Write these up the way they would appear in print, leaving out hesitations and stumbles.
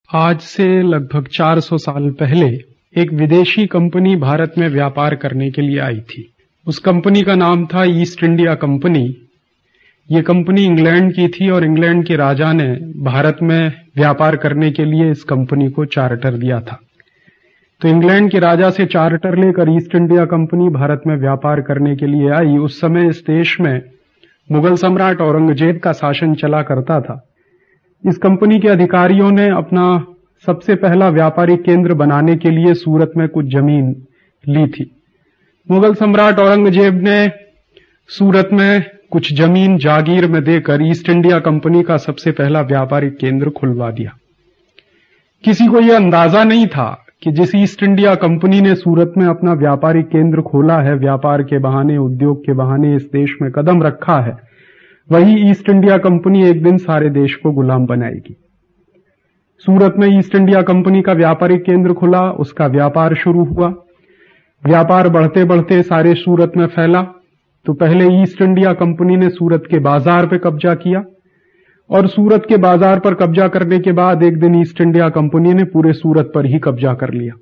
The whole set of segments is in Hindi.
आज से लगभग 400 साल पहले एक विदेशी कंपनी भारत में व्यापार करने के लिए आई थी। उस कंपनी का नाम था ईस्ट इंडिया कंपनी। ये कंपनी इंग्लैंड की थी और इंग्लैंड के राजा ने भारत में व्यापार करने के लिए इस कंपनी को चार्टर दिया था। तो इंग्लैंड के राजा से चार्टर लेकर ईस्ट इंडिया कंपनी भारत में व्यापार करने के लिए आई। उस समय इस देश में मुगल सम्राट औरंगजेब का शासन चला करता था। इस कंपनी के अधिकारियों ने अपना सबसे पहला व्यापारिक केंद्र बनाने के लिए सूरत में कुछ जमीन ली थी। मुगल सम्राट औरंगजेब ने सूरत में कुछ जमीन जागीर में देकर ईस्ट इंडिया कंपनी का सबसे पहला व्यापारिक केंद्र खुलवा दिया। किसी को यह अंदाजा नहीं था कि जिस ईस्ट इंडिया कंपनी ने सूरत में अपना व्यापारिक केंद्र खोला है, व्यापार के बहाने, उद्योग के बहाने इस देश में कदम रखा है, वही ईस्ट इंडिया कंपनी एक दिन सारे देश को गुलाम बनाएगी। सूरत में ईस्ट इंडिया कंपनी का व्यापारिक केंद्र खुला, उसका व्यापार शुरू हुआ। व्यापार बढ़ते बढ़ते सारे सूरत में फैला। तो पहले ईस्ट इंडिया कंपनी ने सूरत के बाजार पे कब्जा किया और सूरत के बाजार पर कब्जा करने के बाद एक दिन ईस्ट इंडिया कंपनी ने पूरे सूरत पर ही कब्जा कर लिया।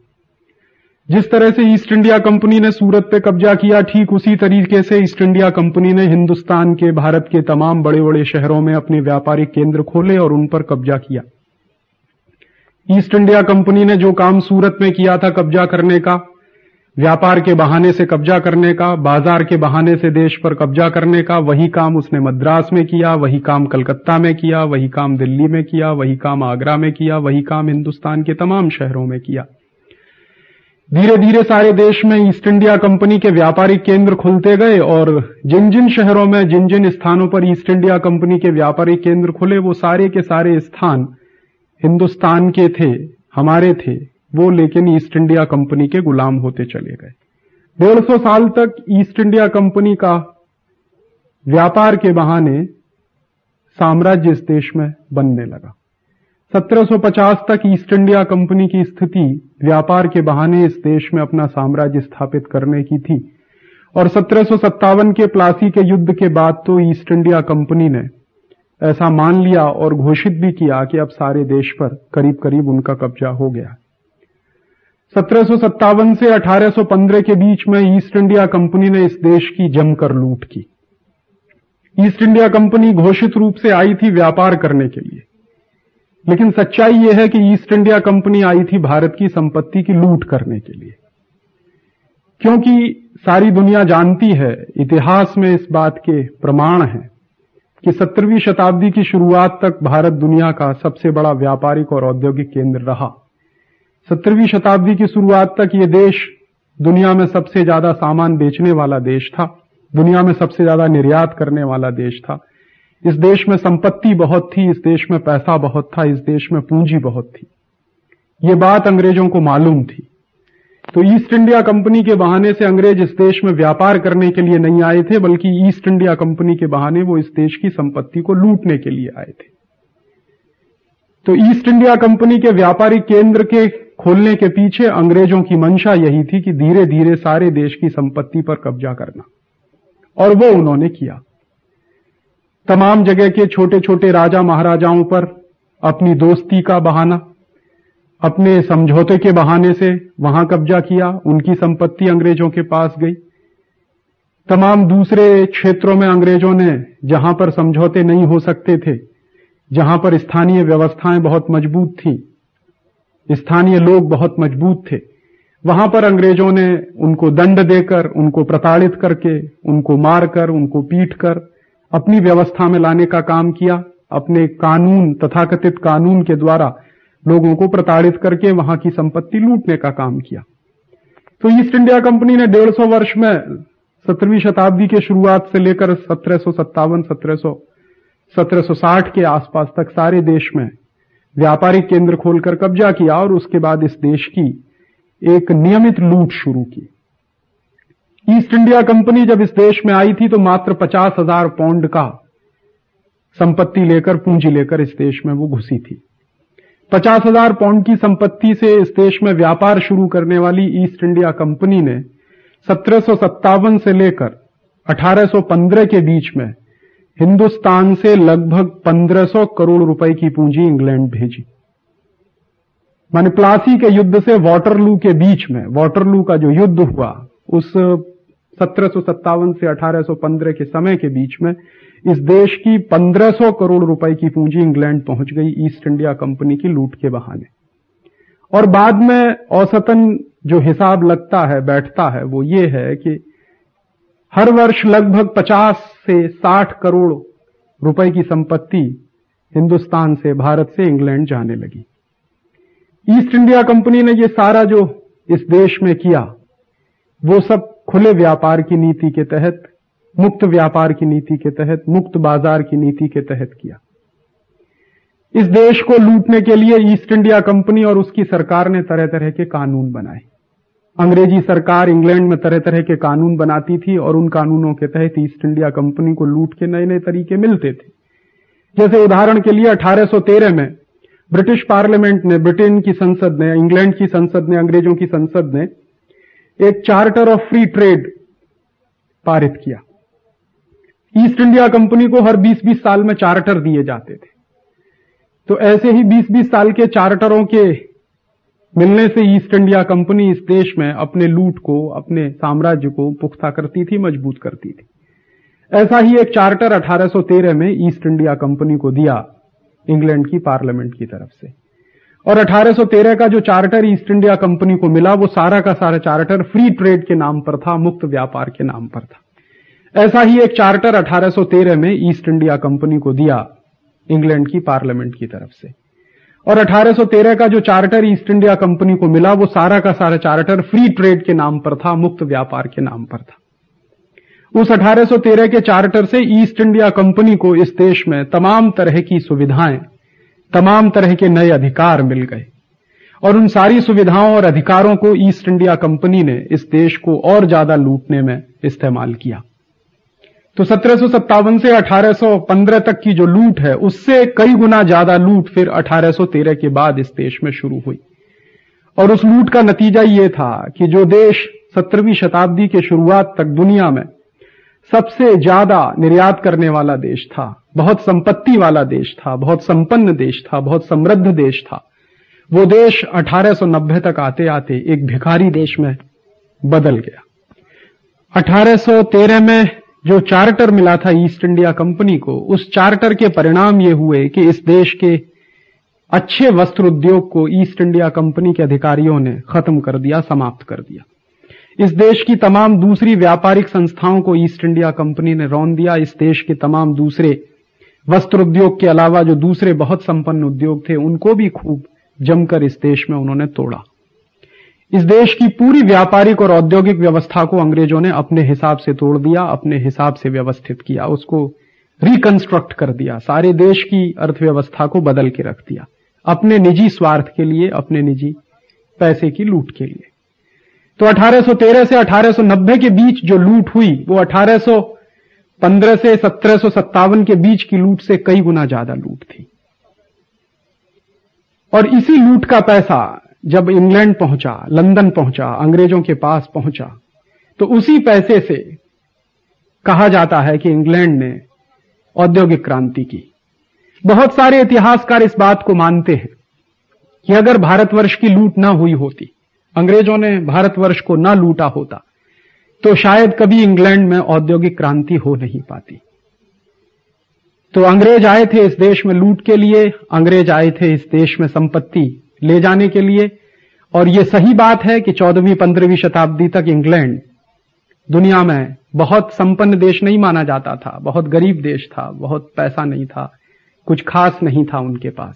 जिस तरह से ईस्ट इंडिया कंपनी ने सूरत पे कब्जा किया, ठीक उसी तरीके से ईस्ट इंडिया कंपनी ने हिंदुस्तान के, भारत के तमाम बड़े बड़े शहरों में अपने व्यापारिक केंद्र खोले और उन पर कब्जा किया। ईस्ट इंडिया कंपनी ने जो काम सूरत में किया था कब्जा करने का, व्यापार के बहाने से कब्जा करने का, बाजार के बहाने से देश पर कब्जा करने का, वही काम उसने मद्रास में किया, वही काम कलकत्ता में किया, वही काम दिल्ली में किया, वही काम आगरा में किया, वही काम हिंदुस्तान के तमाम शहरों में किया। धीरे धीरे सारे देश में ईस्ट इंडिया कंपनी के व्यापारिक केंद्र खुलते गए और जिन जिन शहरों में, जिन जिन स्थानों पर ईस्ट इंडिया कंपनी के व्यापारिक केंद्र खुले, वो सारे के सारे स्थान हिंदुस्तान के थे, हमारे थे वो, लेकिन ईस्ट इंडिया कंपनी के गुलाम होते चले गए। 150 साल तक ईस्ट इंडिया कंपनी का व्यापार के बहाने साम्राज्य इस देश में बनने लगा। 1750 तक ईस्ट इंडिया कंपनी की स्थिति व्यापार के बहाने इस देश में अपना साम्राज्य स्थापित करने की थी और 1757 के प्लासी के युद्ध के बाद तो ईस्ट इंडिया कंपनी ने ऐसा मान लिया और घोषित भी किया कि अब सारे देश पर करीब करीब उनका कब्जा हो गया। 1757 से 1815 के बीच में ईस्ट इंडिया कंपनी ने इस देश की जमकर लूट की। ईस्ट इंडिया कंपनी घोषित रूप से आई थी व्यापार करने के लिए, लेकिन सच्चाई यह है कि ईस्ट इंडिया कंपनी आई थी भारत की संपत्ति की लूट करने के लिए। क्योंकि सारी दुनिया जानती है, इतिहास में इस बात के प्रमाण हैं कि 17वीं शताब्दी की शुरुआत तक भारत दुनिया का सबसे बड़ा व्यापारिक और औद्योगिक केंद्र रहा। 17वीं शताब्दी की शुरुआत तक ये देश दुनिया में सबसे ज्यादा सामान बेचने वाला देश था, दुनिया में सबसे ज्यादा निर्यात करने वाला देश था। इस देश में संपत्ति बहुत थी, इस देश में पैसा बहुत था, इस देश में पूंजी बहुत थी। ये बात अंग्रेजों को मालूम थी। तो ईस्ट इंडिया कंपनी के बहाने से अंग्रेज इस देश में व्यापार करने के लिए नहीं आए थे, बल्कि ईस्ट इंडिया कंपनी के बहाने वो इस देश की संपत्ति को लूटने के लिए आए थे। तो ईस्ट इंडिया कंपनी के व्यापारिक केंद्र के खोलने के पीछे अंग्रेजों की मंशा यही थी कि धीरे धीरे सारे देश की संपत्ति पर कब्जा करना, और वो उन्होंने किया। तमाम जगह के छोटे छोटे राजा महाराजाओं पर अपनी दोस्ती का बहाना, अपने समझौते के बहाने से वहां कब्जा किया, उनकी संपत्ति अंग्रेजों के पास गई। तमाम दूसरे क्षेत्रों में अंग्रेजों ने, जहां पर समझौते नहीं हो सकते थे, जहां पर स्थानीय व्यवस्थाएं बहुत मजबूत थीं, स्थानीय लोग बहुत मजबूत थे, वहां पर अंग्रेजों ने उनको दंड देकर, उनको प्रताड़ित करके, उनको मारकर, उनको पीटकर अपनी व्यवस्था में लाने का काम किया। अपने कानून, तथाकथित कानून के द्वारा लोगों को प्रताड़ित करके वहां की संपत्ति लूटने का काम किया। तो ईस्ट इंडिया कंपनी ने 150 वर्ष में 17वीं शताब्दी के शुरुआत से लेकर 1757, 1760 के आसपास तक सारे देश में व्यापारिक केंद्र खोलकर कब्जा किया और उसके बाद इस देश की एक नियमित लूट शुरू की। ईस्ट इंडिया कंपनी जब इस देश में आई थी तो मात्र 50,000 पाउंड का संपत्ति लेकर, पूंजी लेकर इस देश में वो घुसी थी। 50,000 पाउंड की संपत्ति से इस देश में व्यापार शुरू करने वाली ईस्ट इंडिया कंपनी ने 1757 से लेकर 1815 के बीच में हिंदुस्तान से लगभग 1500 करोड़ रुपए की पूंजी इंग्लैंड भेजी। माने प्लासी के युद्ध से वाटरलू के बीच में, वाटरलू का जो युद्ध हुआ उस 1757 से 1815 के समय के बीच में इस देश की 1500 करोड़ रुपए की पूंजी इंग्लैंड पहुंच गई ईस्ट इंडिया कंपनी की लूट के बहाने। और बाद में औसतन जो हिसाब लगता है, बैठता है, वो ये है कि हर वर्ष लगभग 50 से 60 करोड़ रुपए की संपत्ति हिंदुस्तान से, भारत से इंग्लैंड जाने लगी। ईस्ट इंडिया कंपनी ने ये सारा जो इस देश में किया वो सब खुले व्यापार की नीति के तहत, मुक्त व्यापार की नीति के तहत, मुक्त बाजार की नीति के तहत किया। इस देश को लूटने के लिए ईस्ट इंडिया कंपनी और उसकी सरकार ने तरह तरह के कानून बनाए। अंग्रेजी सरकार इंग्लैंड में तरह तरह के कानून बनाती थी और उन कानूनों के तहत ईस्ट इंडिया कंपनी को लूट के नए नए तरीके मिलते थे। जैसे उदाहरण के लिए 1813 में ब्रिटिश पार्लियामेंट ने, ब्रिटेन की संसद ने, इंग्लैंड की संसद ने, अंग्रेजों की संसद ने एक चार्टर ऑफ फ्री ट्रेड पारित किया। ईस्ट इंडिया कंपनी को हर 20-20 साल में चार्टर दिए जाते थे। तो ऐसे ही 20-20 साल के चार्टरों के मिलने से ईस्ट इंडिया कंपनी इस देश में अपने लूट को, अपने साम्राज्य को पुख्ता करती थी, मजबूत करती थी। ऐसा ही एक चार्टर 1813 में ईस्ट इंडिया कंपनी को दिया इंग्लैंड की पार्लियामेंट की तरफ से। और 1813 का जो चार्टर ईस्ट इंडिया कंपनी को मिला वो सारा का सारा चार्टर फ्री ट्रेड के नाम पर था, मुक्त व्यापार के नाम पर था। ऐसा ही एक चार्टर 1813 में ईस्ट इंडिया कंपनी को दिया इंग्लैंड की पार्लियामेंट की तरफ से। और 1813 का जो चार्टर ईस्ट इंडिया कंपनी को मिला वो सारा का सारा चार्टर फ्री ट्रेड के नाम पर था, मुक्त व्यापार के नाम पर था। उस 1813 के चार्टर से ईस्ट इंडिया कंपनी को इस देश में तमाम तरह की सुविधाएं, तमाम तरह के नए अधिकार मिल गए। और उन सारी सुविधाओं और अधिकारों को ईस्ट इंडिया कंपनी ने इस देश को और ज्यादा लूटने में इस्तेमाल किया। तो 1757 से 1815 तक की जो लूट है उससे कई गुना ज्यादा लूट फिर 1813 के बाद इस देश में शुरू हुई। और उस लूट का नतीजा ये था कि जो देश 17वीं शताब्दी के शुरुआत तक दुनिया में सबसे ज्यादा निर्यात करने वाला देश था, बहुत संपत्ति वाला देश था, बहुत संपन्न देश था, बहुत समृद्ध देश था, वो देश 1890 तक आते आते एक भिखारी देश में बदल गया। 1813 में जो चार्टर मिला था ईस्ट इंडिया कंपनी को, उस चार्टर के परिणाम ये हुए कि इस देश के अच्छे वस्त्र उद्योग को ईस्ट इंडिया कंपनी के अधिकारियों ने खत्म कर दिया, समाप्त कर दिया। इस देश की तमाम दूसरी व्यापारिक संस्थाओं को ईस्ट इंडिया कंपनी ने रौंद दिया। इस देश के तमाम दूसरे वस्त्र उद्योग के अलावा जो दूसरे बहुत संपन्न उद्योग थे उनको भी खूब जमकर इस देश में उन्होंने तोड़ा। इस देश की पूरी व्यापारिक और औद्योगिक व्यवस्था को अंग्रेजों ने अपने हिसाब से तोड़ दिया, अपने हिसाब से व्यवस्थित किया, उसको रिकंस्ट्रक्ट कर दिया, सारे देश की अर्थव्यवस्था को बदल के रख दिया अपने निजी स्वार्थ के लिए, अपने निजी पैसे की लूट के लिए। तो 1813 से 1890 के बीच जो लूट हुई वो 1815 से 1757 के बीच की लूट से कई गुना ज्यादा लूट थी। और इसी लूट का पैसा जब इंग्लैंड पहुंचा, लंदन पहुंचा, अंग्रेजों के पास पहुंचा, तो उसी पैसे से कहा जाता है कि इंग्लैंड ने औद्योगिक क्रांति की। बहुत सारे इतिहासकार इस बात को मानते हैं कि अगर भारतवर्ष की लूट ना हुई होती, अंग्रेजों ने भारतवर्ष को ना लूटा होता, तो शायद कभी इंग्लैंड में औद्योगिक क्रांति हो नहीं पाती। तो अंग्रेज आए थे इस देश में लूट के लिए, अंग्रेज आए थे इस देश में संपत्ति ले जाने के लिए। और यह सही बात है कि 14वीं-15वीं शताब्दी तक इंग्लैंड दुनिया में बहुत संपन्न देश नहीं माना जाता था, बहुत गरीब देश था, बहुत पैसा नहीं था, कुछ खास नहीं था उनके पास।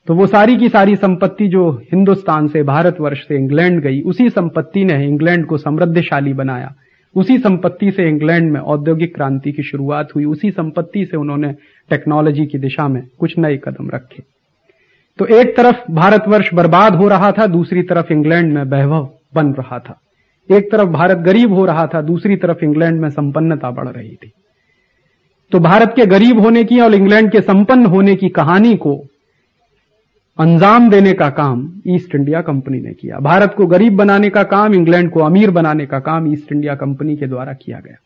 तो वो सारी की सारी संपत्ति जो हिंदुस्तान से, भारतवर्ष से इंग्लैंड गई, उसी संपत्ति ने इंग्लैंड को समृद्धशाली बनाया। उसी संपत्ति से इंग्लैंड में औद्योगिक क्रांति की शुरुआत हुई। उसी संपत्ति से उन्होंने टेक्नोलॉजी की दिशा में कुछ नए कदम रखे। तो एक तरफ भारतवर्ष बर्बाद हो रहा था, दूसरी तरफ इंग्लैंड में वैभव बन रहा था। एक तरफ भारत गरीब हो रहा था, दूसरी तरफ इंग्लैंड में संपन्नता बढ़ रही थी। तो भारत के गरीब होने की और इंग्लैंड के संपन्न होने की कहानी को अंजाम देने का काम ईस्ट इंडिया कंपनी ने किया। भारत को गरीब बनाने का काम, इंग्लैंड को अमीर बनाने का काम ईस्ट इंडिया कंपनी के द्वारा किया गया।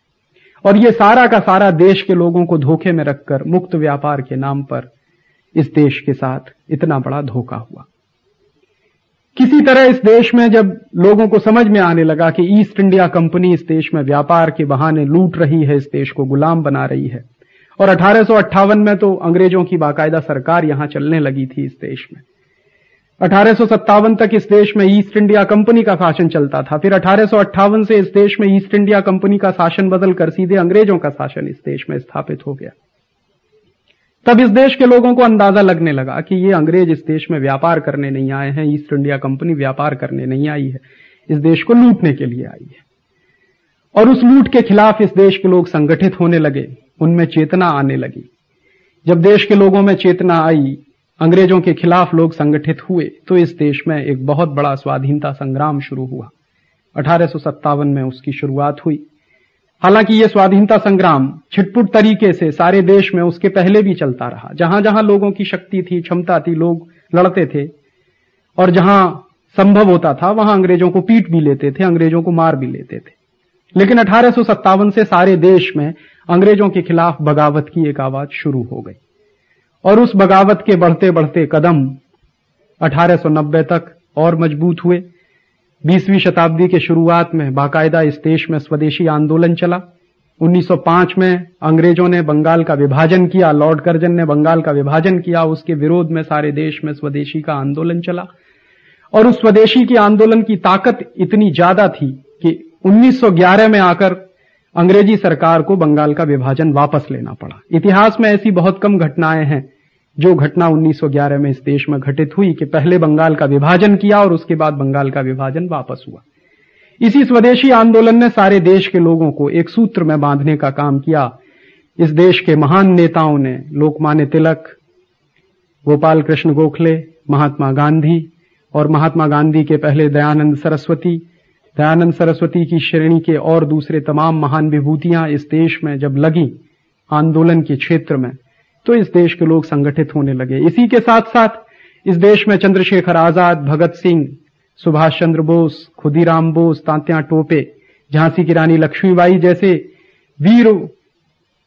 और यह सारा का सारा देश के लोगों को धोखे में रखकर मुक्त व्यापार के नाम पर इस देश के साथ इतना बड़ा धोखा हुआ। किसी तरह इस देश में जब लोगों को समझ में आने लगा कि ईस्ट इंडिया कंपनी इस देश में व्यापार के बहाने लूट रही है, इस देश को गुलाम बना रही है, और 1858 में तो अंग्रेजों की बाकायदा सरकार यहां चलने लगी थी इस देश में। 1857 तक इस देश में ईस्ट इंडिया कंपनी का शासन चलता था। फिर 1858 से इस देश में ईस्ट इंडिया कंपनी का शासन बदलकर सीधे अंग्रेजों का शासन इस देश में स्थापित हो गया। तब इस देश के लोगों को अंदाजा लगने लगा कि ये अंग्रेज इस देश में व्यापार करने नहीं आए हैं, ईस्ट इंडिया कंपनी व्यापार करने नहीं आई है, इस देश को लूटने के लिए आई है। और उस लूट के खिलाफ इस देश के लोग संगठित होने लगे, उनमें चेतना आने लगी। जब देश के लोगों में चेतना आई, अंग्रेजों के खिलाफ लोग संगठित हुए, तो इस देश में एक बहुत बड़ा स्वाधीनता संग्राम शुरू हुआ। 1857 में उसकी शुरुआत हुई। हालांकि यह स्वाधीनता संग्राम छिटपुट तरीके से सारे देश में उसके पहले भी चलता रहा। जहां जहां लोगों की शक्ति थी, क्षमता थी, लोग लड़ते थे, और जहां संभव होता था वहां अंग्रेजों को पीट भी लेते थे, अंग्रेजों को मार भी लेते थे। लेकिन 1857 से सारे देश में अंग्रेजों के खिलाफ बगावत की एक आवाज शुरू हो गई, और उस बगावत के बढ़ते बढ़ते कदम 1890 तक और मजबूत हुए। 20वीं शताब्दी के शुरुआत में बाकायदा इस देश में स्वदेशी आंदोलन चला। 1905 में अंग्रेजों ने बंगाल का विभाजन किया, लॉर्ड कर्जन ने बंगाल का विभाजन किया, उसके विरोध में सारे देश में स्वदेशी का आंदोलन चला। और उस स्वदेशी की आंदोलन की ताकत इतनी ज्यादा थी कि 1911 में आकर अंग्रेजी सरकार को बंगाल का विभाजन वापस लेना पड़ा। इतिहास में ऐसी बहुत कम घटनाएं हैं जो घटना 1911 में इस देश में घटित हुई कि पहले बंगाल का विभाजन किया और उसके बाद बंगाल का विभाजन वापस हुआ। इसी स्वदेशी आंदोलन ने सारे देश के लोगों को एक सूत्र में बांधने का काम किया। इस देश के महान नेताओं ने, लोकमान्य तिलक, गोपाल कृष्ण गोखले, महात्मा गांधी, और महात्मा गांधी के पहले दयानंद सरस्वती की श्रेणी के और दूसरे तमाम महान विभूतियां इस देश में जब लगी आंदोलन के क्षेत्र में, तो इस देश के लोग संगठित होने लगे। इसी के साथ साथ इस देश में चंद्रशेखर आजाद, भगत सिंह, सुभाष चंद्र बोस, खुदीराम बोस, तात्या टोपे, झांसी की रानी लक्ष्मीबाई जैसे वीर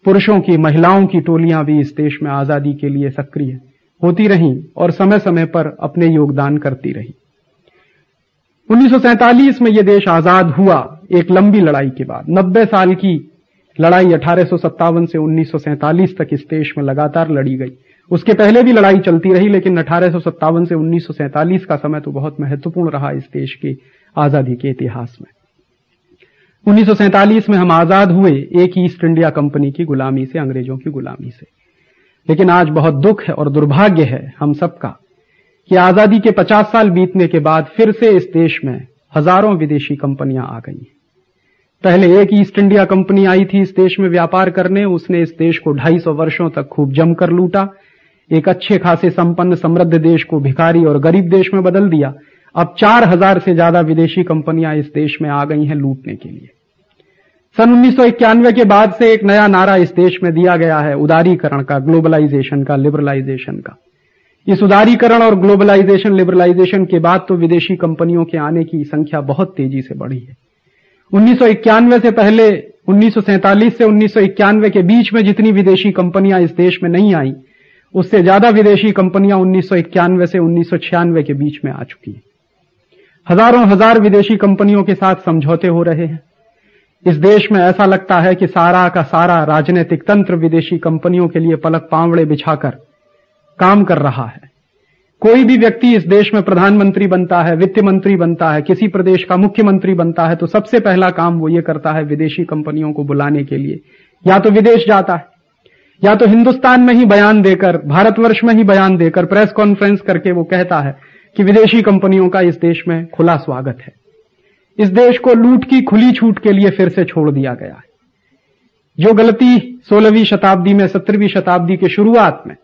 पुरुषों की, महिलाओं की टोलियां भी इस देश में आजादी के लिए सक्रिय होती रहीं और समय समय पर अपने योगदान करती रही। 1947 में यह देश आजाद हुआ एक लंबी लड़ाई के बाद। 90 साल की लड़ाई 1857 से 1947 तक इस देश में लगातार लड़ी गई। उसके पहले भी लड़ाई चलती रही, लेकिन 1857 से 1947 का समय तो बहुत महत्वपूर्ण रहा इस देश के आजादी के इतिहास में। 1947 में हम आजाद हुए एक ईस्ट इंडिया कंपनी की गुलामी से, अंग्रेजों की गुलामी से। लेकिन आज बहुत दुख है और दुर्भाग्य है हम सबका कि आजादी के 50 साल बीतने के बाद फिर से इस देश में हजारों विदेशी कंपनियां आ गई। पहले एक ईस्ट इंडिया कंपनी आई थी इस देश में व्यापार करने, उसने इस देश को 250 वर्षों तक खूब जमकर लूटा, एक अच्छे खासे संपन्न समृद्ध देश को भिखारी और गरीब देश में बदल दिया। अब 4000 से ज्यादा विदेशी कंपनियां इस देश में आ गई हैं लूटने के लिए। सन 1991 के बाद से एक नया नारा इस देश में दिया गया है, उदारीकरण का, ग्लोबलाइजेशन का, लिबरलाइजेशन का। इस उदारीकरण और ग्लोबलाइजेशन, लिबरलाइजेशन के बाद तो विदेशी कंपनियों के आने की संख्या बहुत तेजी से बढ़ी है। 1991 से पहले 1947 से 1991 के बीच में जितनी विदेशी कंपनियां इस देश में नहीं आई, उससे ज्यादा विदेशी कंपनियां 1991 से 1996 के बीच में आ चुकी हैं। हजारों हजार विदेशी कंपनियों के साथ समझौते हो रहे हैं। इस देश में ऐसा लगता है कि सारा का सारा राजनीतिक तंत्र विदेशी कंपनियों के लिए पलक पांवड़े बिछाकर काम कर रहा है। कोई भी व्यक्ति इस देश में प्रधानमंत्री बनता है, वित्त मंत्री बनता है, किसी प्रदेश का मुख्यमंत्री बनता है, तो सबसे पहला काम वो ये करता है, विदेशी कंपनियों को बुलाने के लिए या तो विदेश जाता है, या तो हिंदुस्तान में ही बयान देकर, भारतवर्ष में ही बयान देकर, प्रेस कॉन्फ्रेंस करके वो कहता है कि विदेशी कंपनियों का इस देश में खुला स्वागत है। इस देश को लूट की खुली छूट के लिए फिर से छोड़ दिया गया है। जो गलती 16वीं शताब्दी में, 17वीं शताब्दी के शुरुआत में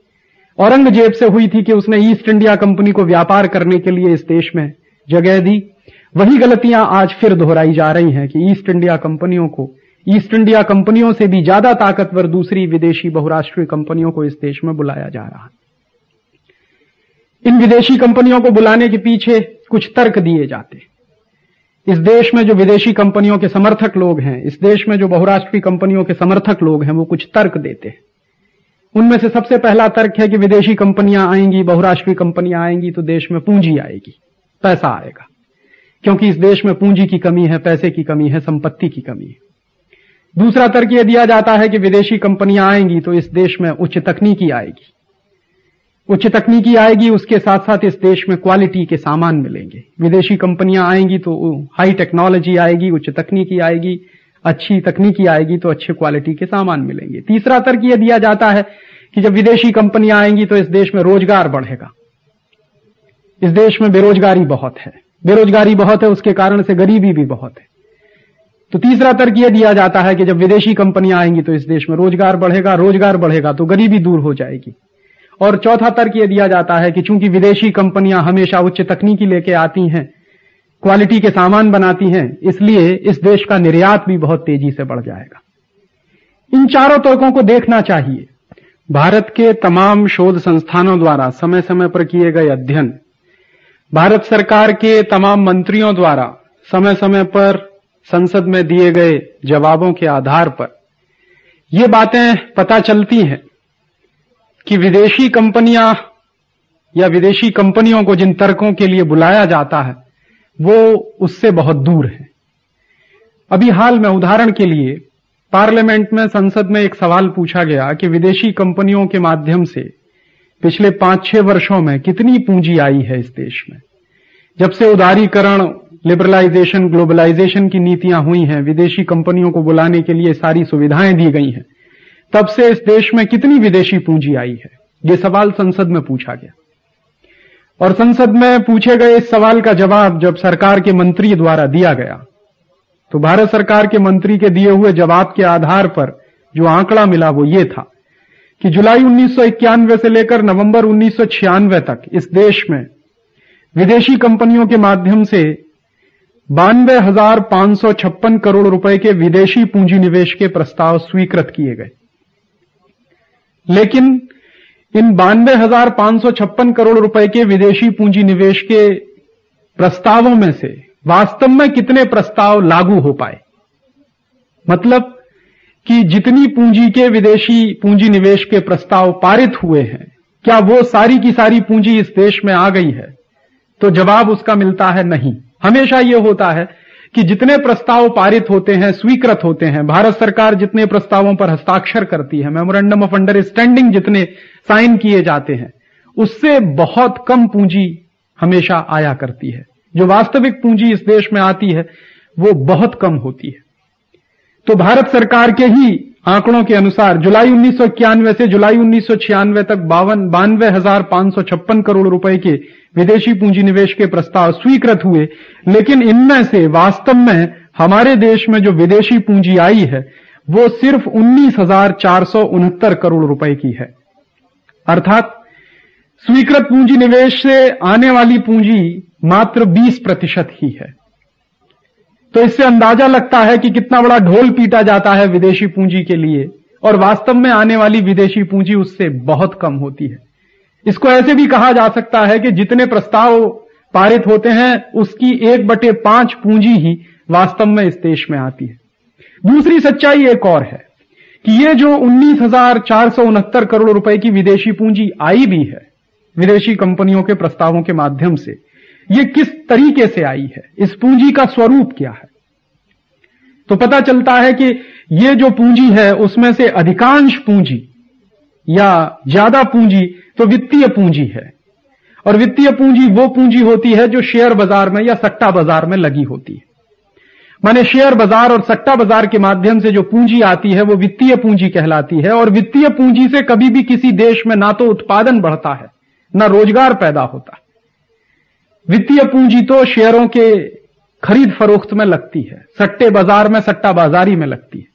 औरंगजेब से हुई थी कि उसने ईस्ट इंडिया कंपनी को व्यापार करने के लिए इस देश में जगह दी, वही गलतियां आज फिर दोहराई जा रही हैं कि ईस्ट इंडिया कंपनियों को, ईस्ट इंडिया कंपनियों से भी ज्यादा ताकतवर दूसरी विदेशी बहुराष्ट्रीय कंपनियों को इस देश में बुलाया जा रहा है। इन विदेशी कंपनियों को बुलाने के पीछे कुछ तर्क दिए जाते हैं। इस देश में जो विदेशी कंपनियों के समर्थक लोग हैं, इस देश में जो बहुराष्ट्रीय कंपनियों के समर्थक लोग हैं, वो कुछ तर्क देते हैं। उनमें से सबसे पहला तर्क है कि विदेशी कंपनियां आएंगी, बहुराष्ट्रीय कंपनियां आएंगी तो देश में पूंजी आएगी, पैसा आएगा, क्योंकि इस देश में पूंजी की कमी है, पैसे की कमी है, संपत्ति की कमी है। दूसरा तर्क यह दिया जाता है कि विदेशी कंपनियां आएंगी तो इस देश में उच्च तकनीकी आएगी, उच्च तकनीकी आएगी, उसके साथ साथ इस देश में क्वालिटी के सामान मिलेंगे। विदेशी कंपनियां आएंगी तो हाई टेक्नोलॉजी आएगी, उच्च तकनीकी आएगी, अच्छी तकनीकी आएगी तो अच्छे क्वालिटी के सामान मिलेंगे। तीसरा तर्क यह दिया जाता है कि जब विदेशी कंपनियां आएंगी तो इस देश में रोजगार बढ़ेगा। इस देश में बेरोजगारी बहुत है, बेरोजगारी बहुत है, उसके कारण से गरीबी भी बहुत है। तो तीसरा तर्क यह दिया जाता है कि जब विदेशी कंपनियां आएंगी तो इस देश में रोजगार बढ़ेगा, रोजगार बढ़ेगा तो गरीबी दूर हो जाएगी। और चौथा तर्क यह दिया जाता है कि चूंकि विदेशी कंपनियां हमेशा उच्च तकनीकी लेके आती हैं, क्वालिटी के सामान बनाती हैं, इसलिए इस देश का निर्यात भी बहुत तेजी से बढ़ जाएगा। इन चारों तर्कों को देखना चाहिए। भारत के तमाम शोध संस्थानों द्वारा समय समय पर किए गए अध्ययन, भारत सरकार के तमाम मंत्रियों द्वारा समय समय पर संसद में दिए गए जवाबों के आधार पर ये बातें पता चलती हैं कि विदेशी कंपनियां या विदेशी कंपनियों को जिन तर्कों के लिए बुलाया जाता है वो उससे बहुत दूर है। अभी हाल में उदाहरण के लिए पार्लियामेंट में, संसद में एक सवाल पूछा गया कि विदेशी कंपनियों के माध्यम से पिछले 5-6 वर्षों में कितनी पूंजी आई है इस देश में। जब से उदारीकरण, लिबरलाइजेशन, ग्लोबलाइजेशन की नीतियां हुई हैं, विदेशी कंपनियों को बुलाने के लिए सारी सुविधाएं दी गई हैं, तब से इस देश में कितनी विदेशी पूंजी आई है, यह सवाल संसद में पूछा गया। और संसद में पूछे गए इस सवाल का जवाब जब सरकार के मंत्री द्वारा दिया गया तो भारत सरकार के मंत्री के दिए हुए जवाब के आधार पर जो आंकड़ा मिला वो ये था कि जुलाई 1991 से लेकर नवंबर 1996 तक इस देश में विदेशी कंपनियों के माध्यम से 92,556 करोड़ रुपए के विदेशी पूंजी निवेश के प्रस्ताव स्वीकृत किए गए। लेकिन इन 92,556 करोड़ रुपए के विदेशी पूंजी निवेश के प्रस्तावों में से वास्तव में कितने प्रस्ताव लागू हो पाए, मतलब कि जितनी पूंजी के विदेशी पूंजी निवेश के प्रस्ताव पारित हुए हैं, क्या वो सारी की सारी पूंजी इस देश में आ गई है? तो जवाब उसका मिलता है नहीं। हमेशा यह होता है कि जितने प्रस्ताव पारित होते हैं, स्वीकृत होते हैं, भारत सरकार जितने प्रस्तावों पर हस्ताक्षर करती है, मेमोरेंडम ऑफ अंडरस्टैंडिंग जितने साइन किए जाते हैं, उससे बहुत कम पूंजी हमेशा आया करती है। जो वास्तविक पूंजी इस देश में आती है वो बहुत कम होती है। तो भारत सरकार के ही आंकड़ों के अनुसार जुलाई 1991 से जुलाई 1996 तक 92,556 करोड़ रुपए के विदेशी पूंजी निवेश के प्रस्ताव स्वीकृत हुए, लेकिन इनमें से वास्तव में हमारे देश में जो विदेशी पूंजी आई है वो सिर्फ 19,469 करोड़ रुपए की है। अर्थात स्वीकृत पूंजी निवेश से आने वाली पूंजी मात्र 20% ही है। तो इससे अंदाजा लगता है कि कितना बड़ा ढोल पीटा जाता है विदेशी पूंजी के लिए, और वास्तव में आने वाली विदेशी पूंजी उससे बहुत कम होती है। इसको ऐसे भी कहा जा सकता है कि जितने प्रस्ताव पारित होते हैं उसकी 1/5 पूंजी ही वास्तव में इस देश में आती है। दूसरी सच्चाई एक और है कि ये जो 19,469 करोड़ रुपए की विदेशी पूंजी आई भी है विदेशी कंपनियों के प्रस्तावों के माध्यम से, ये किस तरीके से आई है, इस पूंजी का स्वरूप क्या है? तो पता चलता है कि ये जो पूंजी है उसमें से अधिकांश पूंजी या ज्यादा पूंजी तो वित्तीय पूंजी है, और वित्तीय पूंजी वो पूंजी होती है जो शेयर बाजार में या सट्टा बाजार में लगी होती है। माने शेयर बाजार और सट्टा बाजार के माध्यम से जो पूंजी आती है वो वित्तीय पूंजी कहलाती है, और वित्तीय पूंजी से कभी भी किसी देश में ना तो उत्पादन बढ़ता है ना रोजगार पैदा होता है। वित्तीय पूंजी तो शेयरों के खरीद फरोख्त में लगती है, सट्टे बाजार में, सट्टा बाजारी में लगती है।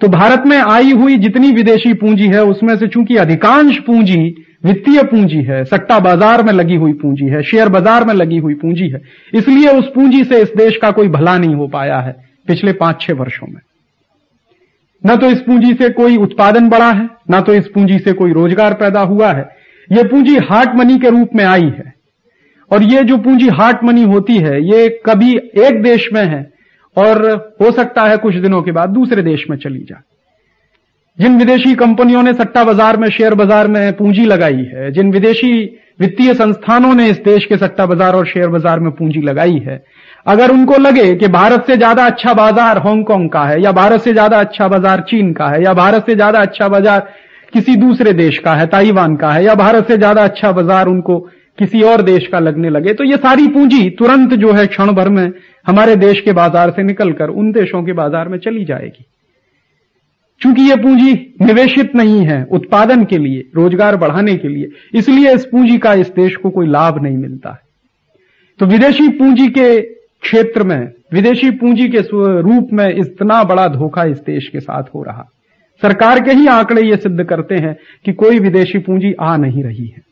तो भारत में आई हुई जितनी विदेशी पूंजी है उसमें से चूंकि अधिकांश पूंजी वित्तीय पूंजी है, सट्टा बाजार में लगी हुई पूंजी है, शेयर बाजार में लगी हुई पूंजी है, इसलिए उस पूंजी से इस देश का कोई भला नहीं हो पाया है पिछले 5-6 वर्षों में। न तो इस पूंजी से कोई उत्पादन बढ़ा है, न तो इस पूंजी से कोई रोजगार पैदा हुआ है। यह पूंजी हार्ड मनी के रूप में आई है, और ये जो पूंजी हार्ड मनी होती है ये कभी एक देश में है और हो सकता है कुछ दिनों के बाद दूसरे देश में चली जाए। जिन विदेशी कंपनियों ने सट्टा बाजार में, शेयर बाजार में पूंजी लगाई है, जिन विदेशी वित्तीय संस्थानों ने इस देश के सट्टा बाजार और शेयर बाजार में पूंजी लगाई है, अगर उनको लगे कि भारत से ज्यादा अच्छा बाजार हांगकांग का है, या भारत से ज्यादा अच्छा बाजार चीन का है, या भारत से ज्यादा अच्छा बाजार किसी दूसरे देश का है, ताइवान का है, या भारत से ज्यादा अच्छा बाजार उनको किसी और देश का लगने लगे, तो ये सारी पूंजी तुरंत जो है क्षण भर में हमारे देश के बाजार से निकलकर उन देशों के बाजार में चली जाएगी। चूंकि ये पूंजी निवेशित नहीं है उत्पादन के लिए, रोजगार बढ़ाने के लिए, इसलिए इस पूंजी का इस देश को कोई लाभ नहीं मिलता है। तो विदेशी पूंजी के क्षेत्र में, विदेशी पूंजी के रूप में इतना बड़ा धोखा इस देश के साथ हो रहा। सरकार के ही आंकड़े ये सिद्ध करते हैं कि कोई विदेशी पूंजी आ नहीं रही है।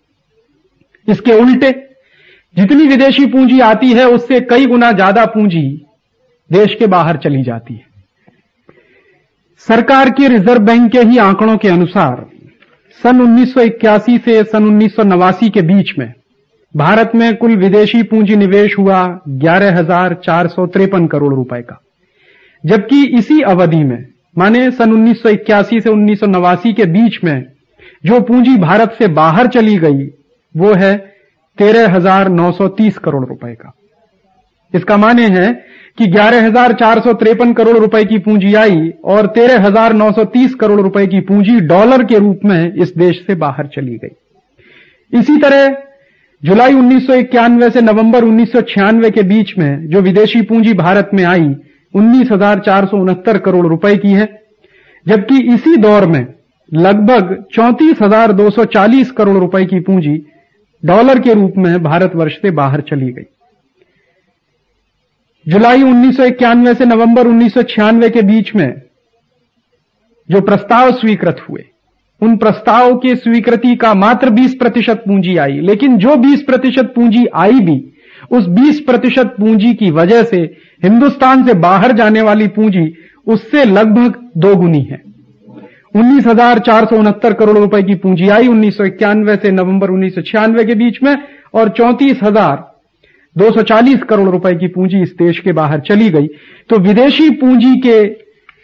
इसके उल्टे जितनी विदेशी पूंजी आती है उससे कई गुना ज्यादा पूंजी देश के बाहर चली जाती है। सरकार के रिजर्व बैंक के ही आंकड़ों के अनुसार सन 1981 से सन 1989 के बीच में भारत में कुल विदेशी पूंजी निवेश हुआ 11,453 करोड़ रुपए का, जबकि इसी अवधि में माने सन 1981 से 1989 के बीच में जो पूंजी भारत से बाहर चली गई वो है 13,930 करोड़ रुपए का। इसका माने है कि 11,453 करोड़ रुपए की पूंजी आई और 13,930 करोड़ रुपए की पूंजी डॉलर के रूप में इस देश से बाहर चली गई। इसी तरह जुलाई 1991 से नवंबर 1996 के बीच में जो विदेशी पूंजी भारत में आई 19,469 करोड़ रुपए की है, जबकि इसी दौर में लगभग 34,240 करोड़ रुपए की पूंजी डॉलर के रूप में भारतवर्ष से बाहर चली गई। जुलाई 1991 से नवंबर 1996 के बीच में जो प्रस्ताव स्वीकृत हुए, उन प्रस्ताव की स्वीकृति का मात्र 20% पूंजी आई, लेकिन जो 20% पूंजी आई भी, उस 20% पूंजी की वजह से हिंदुस्तान से बाहर जाने वाली पूंजी उससे लगभग दोगुनी है। 19,469 करोड़ रुपए की पूंजी आई 1991 से नवंबर 1996 के बीच में और 34,240 करोड़ रुपए की पूंजी इस देश के बाहर चली गई। तो विदेशी पूंजी के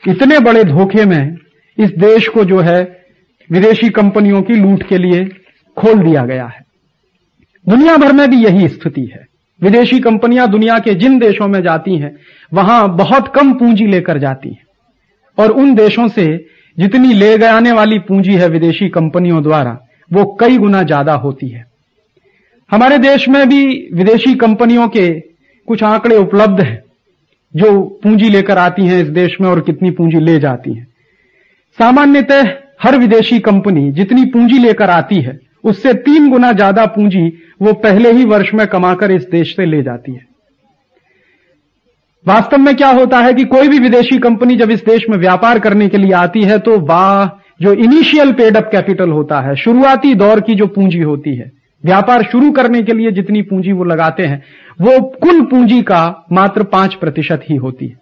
इतने बड़े धोखे में इस देश को जो है विदेशी कंपनियों की लूट के लिए खोल दिया गया है। दुनिया भर में भी यही स्थिति है। विदेशी कंपनियां दुनिया के जिन देशों में जाती हैं वहां बहुत कम पूंजी लेकर जाती हैं और उन देशों से जितनी ले जाने वाली पूंजी है विदेशी कंपनियों द्वारा वो कई गुना ज्यादा होती है। हमारे देश में भी विदेशी कंपनियों के कुछ आंकड़े उपलब्ध हैं जो पूंजी लेकर आती हैं इस देश में और कितनी पूंजी ले जाती हैं। सामान्यतः हर विदेशी कंपनी जितनी पूंजी लेकर आती है उससे 3 गुना ज्यादा पूंजी वो पहले ही वर्ष में कमाकर इस देश से ले जाती है। वास्तव में क्या होता है कि कोई भी विदेशी कंपनी जब इस देश में व्यापार करने के लिए आती है तो वह जो इनिशियल पेड अप कैपिटल होता है, शुरुआती दौर की जो पूंजी होती है, व्यापार शुरू करने के लिए जितनी पूंजी वो लगाते हैं वो कुल पूंजी का मात्र 5% ही होती है।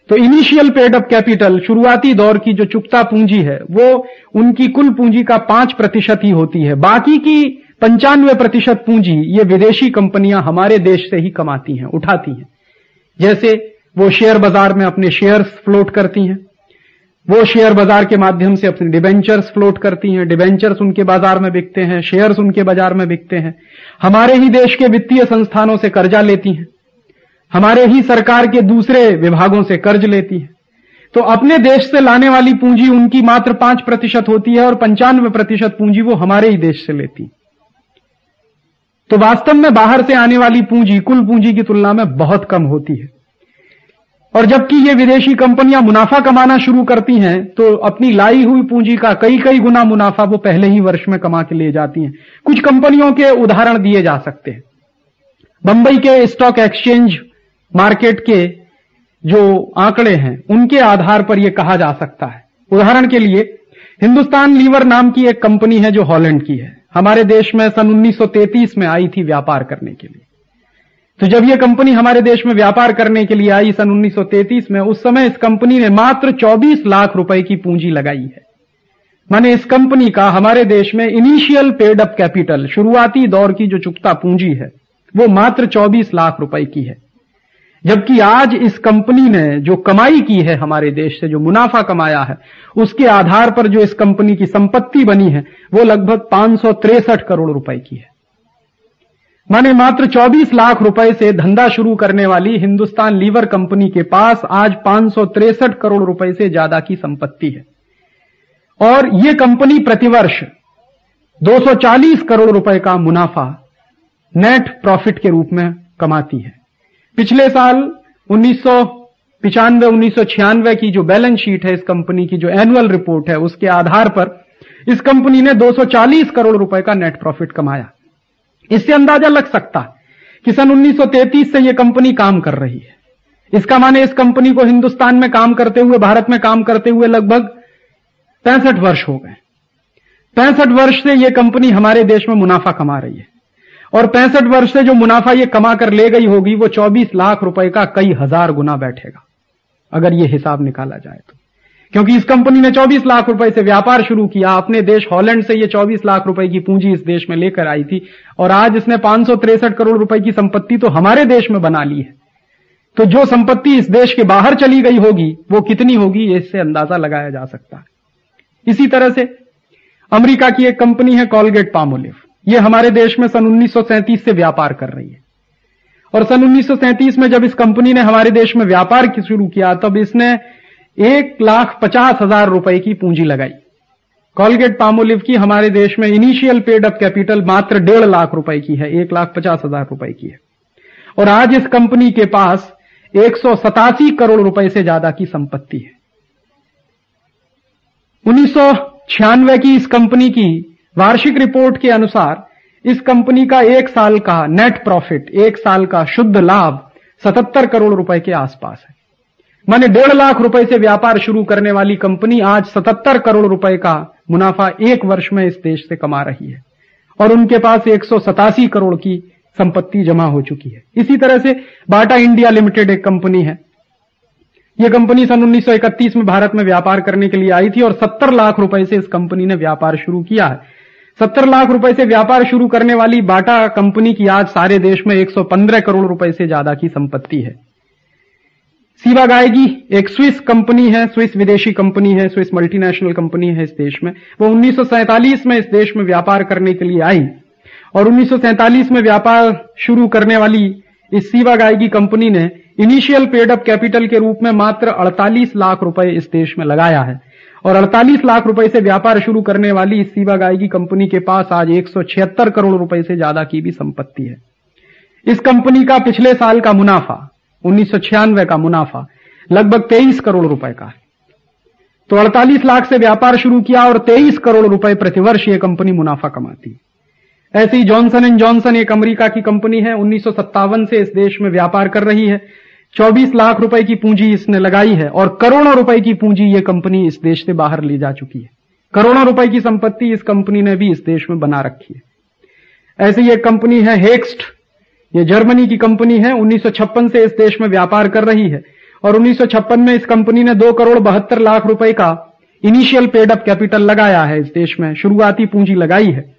तो इनिशियल पेड अप कैपिटल, शुरुआती दौर की जो चुकता पूंजी है वो उनकी कुल पूंजी का 5% ही होती है। बाकी की 95% पूंजी ये विदेशी कंपनियां हमारे देश से ही कमाती हैं, उठाती हैं। जैसे वो शेयर बाजार में अपने शेयर्स फ्लोट करती हैं, वो शेयर बाजार के माध्यम से अपने डिबेंचर्स फ्लोट करती हैं, डिबेंचर्स उनके बाजार में बिकते हैं, शेयर्स उनके बाजार में बिकते हैं। हमारे ही देश के वित्तीय संस्थानों से कर्जा लेती हैं, हमारे ही सरकार के दूसरे विभागों से कर्ज लेती है। तो अपने देश से लाने वाली पूंजी उनकी मात्र 5% होती है और 95% पूंजी वो हमारे ही देश से लेती। तो वास्तव में बाहर से आने वाली पूंजी कुल पूंजी की तुलना में बहुत कम होती है। और जबकि ये विदेशी कंपनियां मुनाफा कमाना शुरू करती हैं तो अपनी लाई हुई पूंजी का कई गुना मुनाफा वो पहले ही वर्ष में कमा के ले जाती हैं। कुछ कंपनियों के उदाहरण दिए जा सकते हैं। बंबई के स्टॉक एक्सचेंज मार्केट के जो आंकड़े हैं उनके आधार पर यह कहा जा सकता है। उदाहरण के लिए हिंदुस्तान लीवर नाम की एक कंपनी है जो हॉलैंड की है, हमारे देश में सन 1933 में आई थी व्यापार करने के लिए। तो जब यह कंपनी हमारे देश में व्यापार करने के लिए आई सन 1933 में, उस समय इस कंपनी ने मात्र 24 लाख रुपए की पूंजी लगाई है। माने इस कंपनी का हमारे देश में इनिशियल पेड अप कैपिटल, शुरुआती दौर की जो चुकता पूंजी है वो मात्र 24 लाख रुपए की है। जबकि आज इस कंपनी ने जो कमाई की है हमारे देश से, जो मुनाफा कमाया है, उसके आधार पर जो इस कंपनी की संपत्ति बनी है वो लगभग 563 करोड़ रुपए की है। माने मात्र 24 लाख रुपए से धंधा शुरू करने वाली हिंदुस्तान लीवर कंपनी के पास आज 563 करोड़ रुपए से ज्यादा की संपत्ति है और यह कंपनी प्रतिवर्ष 240 करोड़ रुपए का मुनाफा नेट प्रॉफिट के रूप में कमाती है। पिछले साल 1995-1996 की जो बैलेंस शीट है इस कंपनी की, जो एनुअल रिपोर्ट है, उसके आधार पर इस कंपनी ने 240 करोड़ रुपए का नेट प्रॉफिट कमाया। इससे अंदाजा लग सकता है कि सन 1933 से यह कंपनी काम कर रही है। इसका माने इस कंपनी को हिंदुस्तान में काम करते हुए, भारत में काम करते हुए लगभग 65 वर्ष हो गए। 65 वर्ष से यह कंपनी हमारे देश में मुनाफा कमा रही है और 65 वर्ष से जो मुनाफा यह कमा कर ले गई होगी वो 24 लाख रुपए का कई हजार गुना बैठेगा, अगर यह हिसाब निकाला जाए तो। क्योंकि इस कंपनी ने 24 लाख रुपए से व्यापार शुरू किया। अपने देश हॉलैंड से यह 24 लाख रुपए की पूंजी इस देश में लेकर आई थी और आज इसने 563 करोड़ रुपए की संपत्ति तो हमारे देश में बना ली है। तो जो संपत्ति इस देश के बाहर चली गई होगी वो कितनी होगी, इससे अंदाजा लगाया जा सकता है। इसी तरह से अमेरिका की एक कंपनी है कोलगेट पामोलिव। यह हमारे देश में सन 1937 से व्यापार कर रही है और सन 1937 में जब इस कंपनी ने हमारे देश में व्यापार शुरू किया तब इसने 1,50,000 रुपए की पूंजी लगाई। कोलगेट पामोलिव की हमारे देश में इनिशियल पेड अप कैपिटल मात्र 1.5 लाख रुपए की है, 1,50,000 रुपए की है और आज इस कंपनी के पास 187 करोड़ रुपए से ज्यादा की संपत्ति है। 1996 की इस कंपनी की वार्षिक रिपोर्ट के अनुसार इस कंपनी का एक साल का नेट प्रॉफिट, एक साल का शुद्ध लाभ 77 करोड़ रुपए के आसपास है। माने 1.5 लाख रुपए से व्यापार शुरू करने वाली कंपनी आज 77 करोड़ रुपए का मुनाफा एक वर्ष में इस देश से कमा रही है और उनके पास 187 करोड़ की संपत्ति जमा हो चुकी है। इसी तरह से बाटा इंडिया लिमिटेड एक कंपनी है। यह कंपनी सन 1931 में भारत में व्यापार करने के लिए आई थी और 70 लाख रुपए से इस कंपनी ने व्यापार शुरू किया है। 70 लाख रुपए से व्यापार शुरू करने वाली बाटा कंपनी की आज सारे देश में 115 करोड़ रुपए से ज्यादा की संपत्ति है। सीवा गाएगी एक स्विस कंपनी है, स्विस विदेशी कंपनी है, स्विस मल्टीनेशनल कंपनी है इस देश में। वो 1947 में इस देश में व्यापार करने के लिए आई और 1947 में व्यापार शुरू करने वाली इस सीवा गाएगी कंपनी ने इनिशियल पेड अप कैपिटल के रूप में मात्र 48 लाख रुपए इस देश में लगाया है और 48 लाख रुपए से व्यापार शुरू करने वाली इस सीवा गाएगी कंपनी के पास आज 176 करोड़ रुपए से ज्यादा की भी संपत्ति है। इस कंपनी का पिछले साल का मुनाफा, 1996 का मुनाफा लगभग 23 करोड़ रुपए का है। तो 48 लाख से व्यापार शुरू किया और 23 करोड़ रुपए प्रतिवर्ष यह कंपनी मुनाफा कमाती है। ऐसे ही जॉनसन एंड जॉनसन एक अमेरिका की कंपनी है, 1957 से इस देश में व्यापार कर रही है। 24 लाख रुपए की पूंजी इसने लगाई है और करोड़ों रुपए की पूंजी यह कंपनी इस देश से बाहर ले जा चुकी है। करोड़ों रुपए की संपत्ति इस कंपनी ने भी इस देश में बना रखी है। ऐसे ही एक कंपनी है हेक्स्ट, ये जर्मनी की कंपनी है, 1956 से इस देश में व्यापार कर रही है और 1956 में इस कंपनी ने 2 करोड़ 72 लाख रुपए का इनिशियल पेड अप कैपिटल लगाया है इस देश में, शुरुआती पूंजी लगाई है।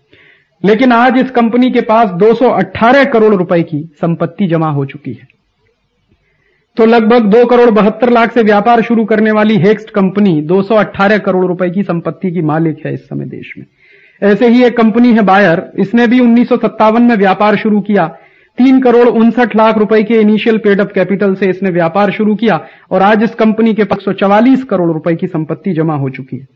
लेकिन आज इस कंपनी के पास 218 करोड़ रुपए की संपत्ति जमा हो चुकी है। तो लगभग 2 करोड़ 72 लाख से व्यापार शुरू करने वाली हेक्स्ट कंपनी 218 करोड़ रुपए की संपत्ति की मालिक है इस समय देश में। ऐसे ही एक कंपनी है बायर, इसने भी 1957 में व्यापार शुरू किया। 3 करोड़ 59 लाख रुपए के इनिशियल पेड अप कैपिटल से इसने व्यापार शुरू किया और आज इस कंपनी के पास 144 करोड़ रुपए की संपत्ति जमा हो चुकी है।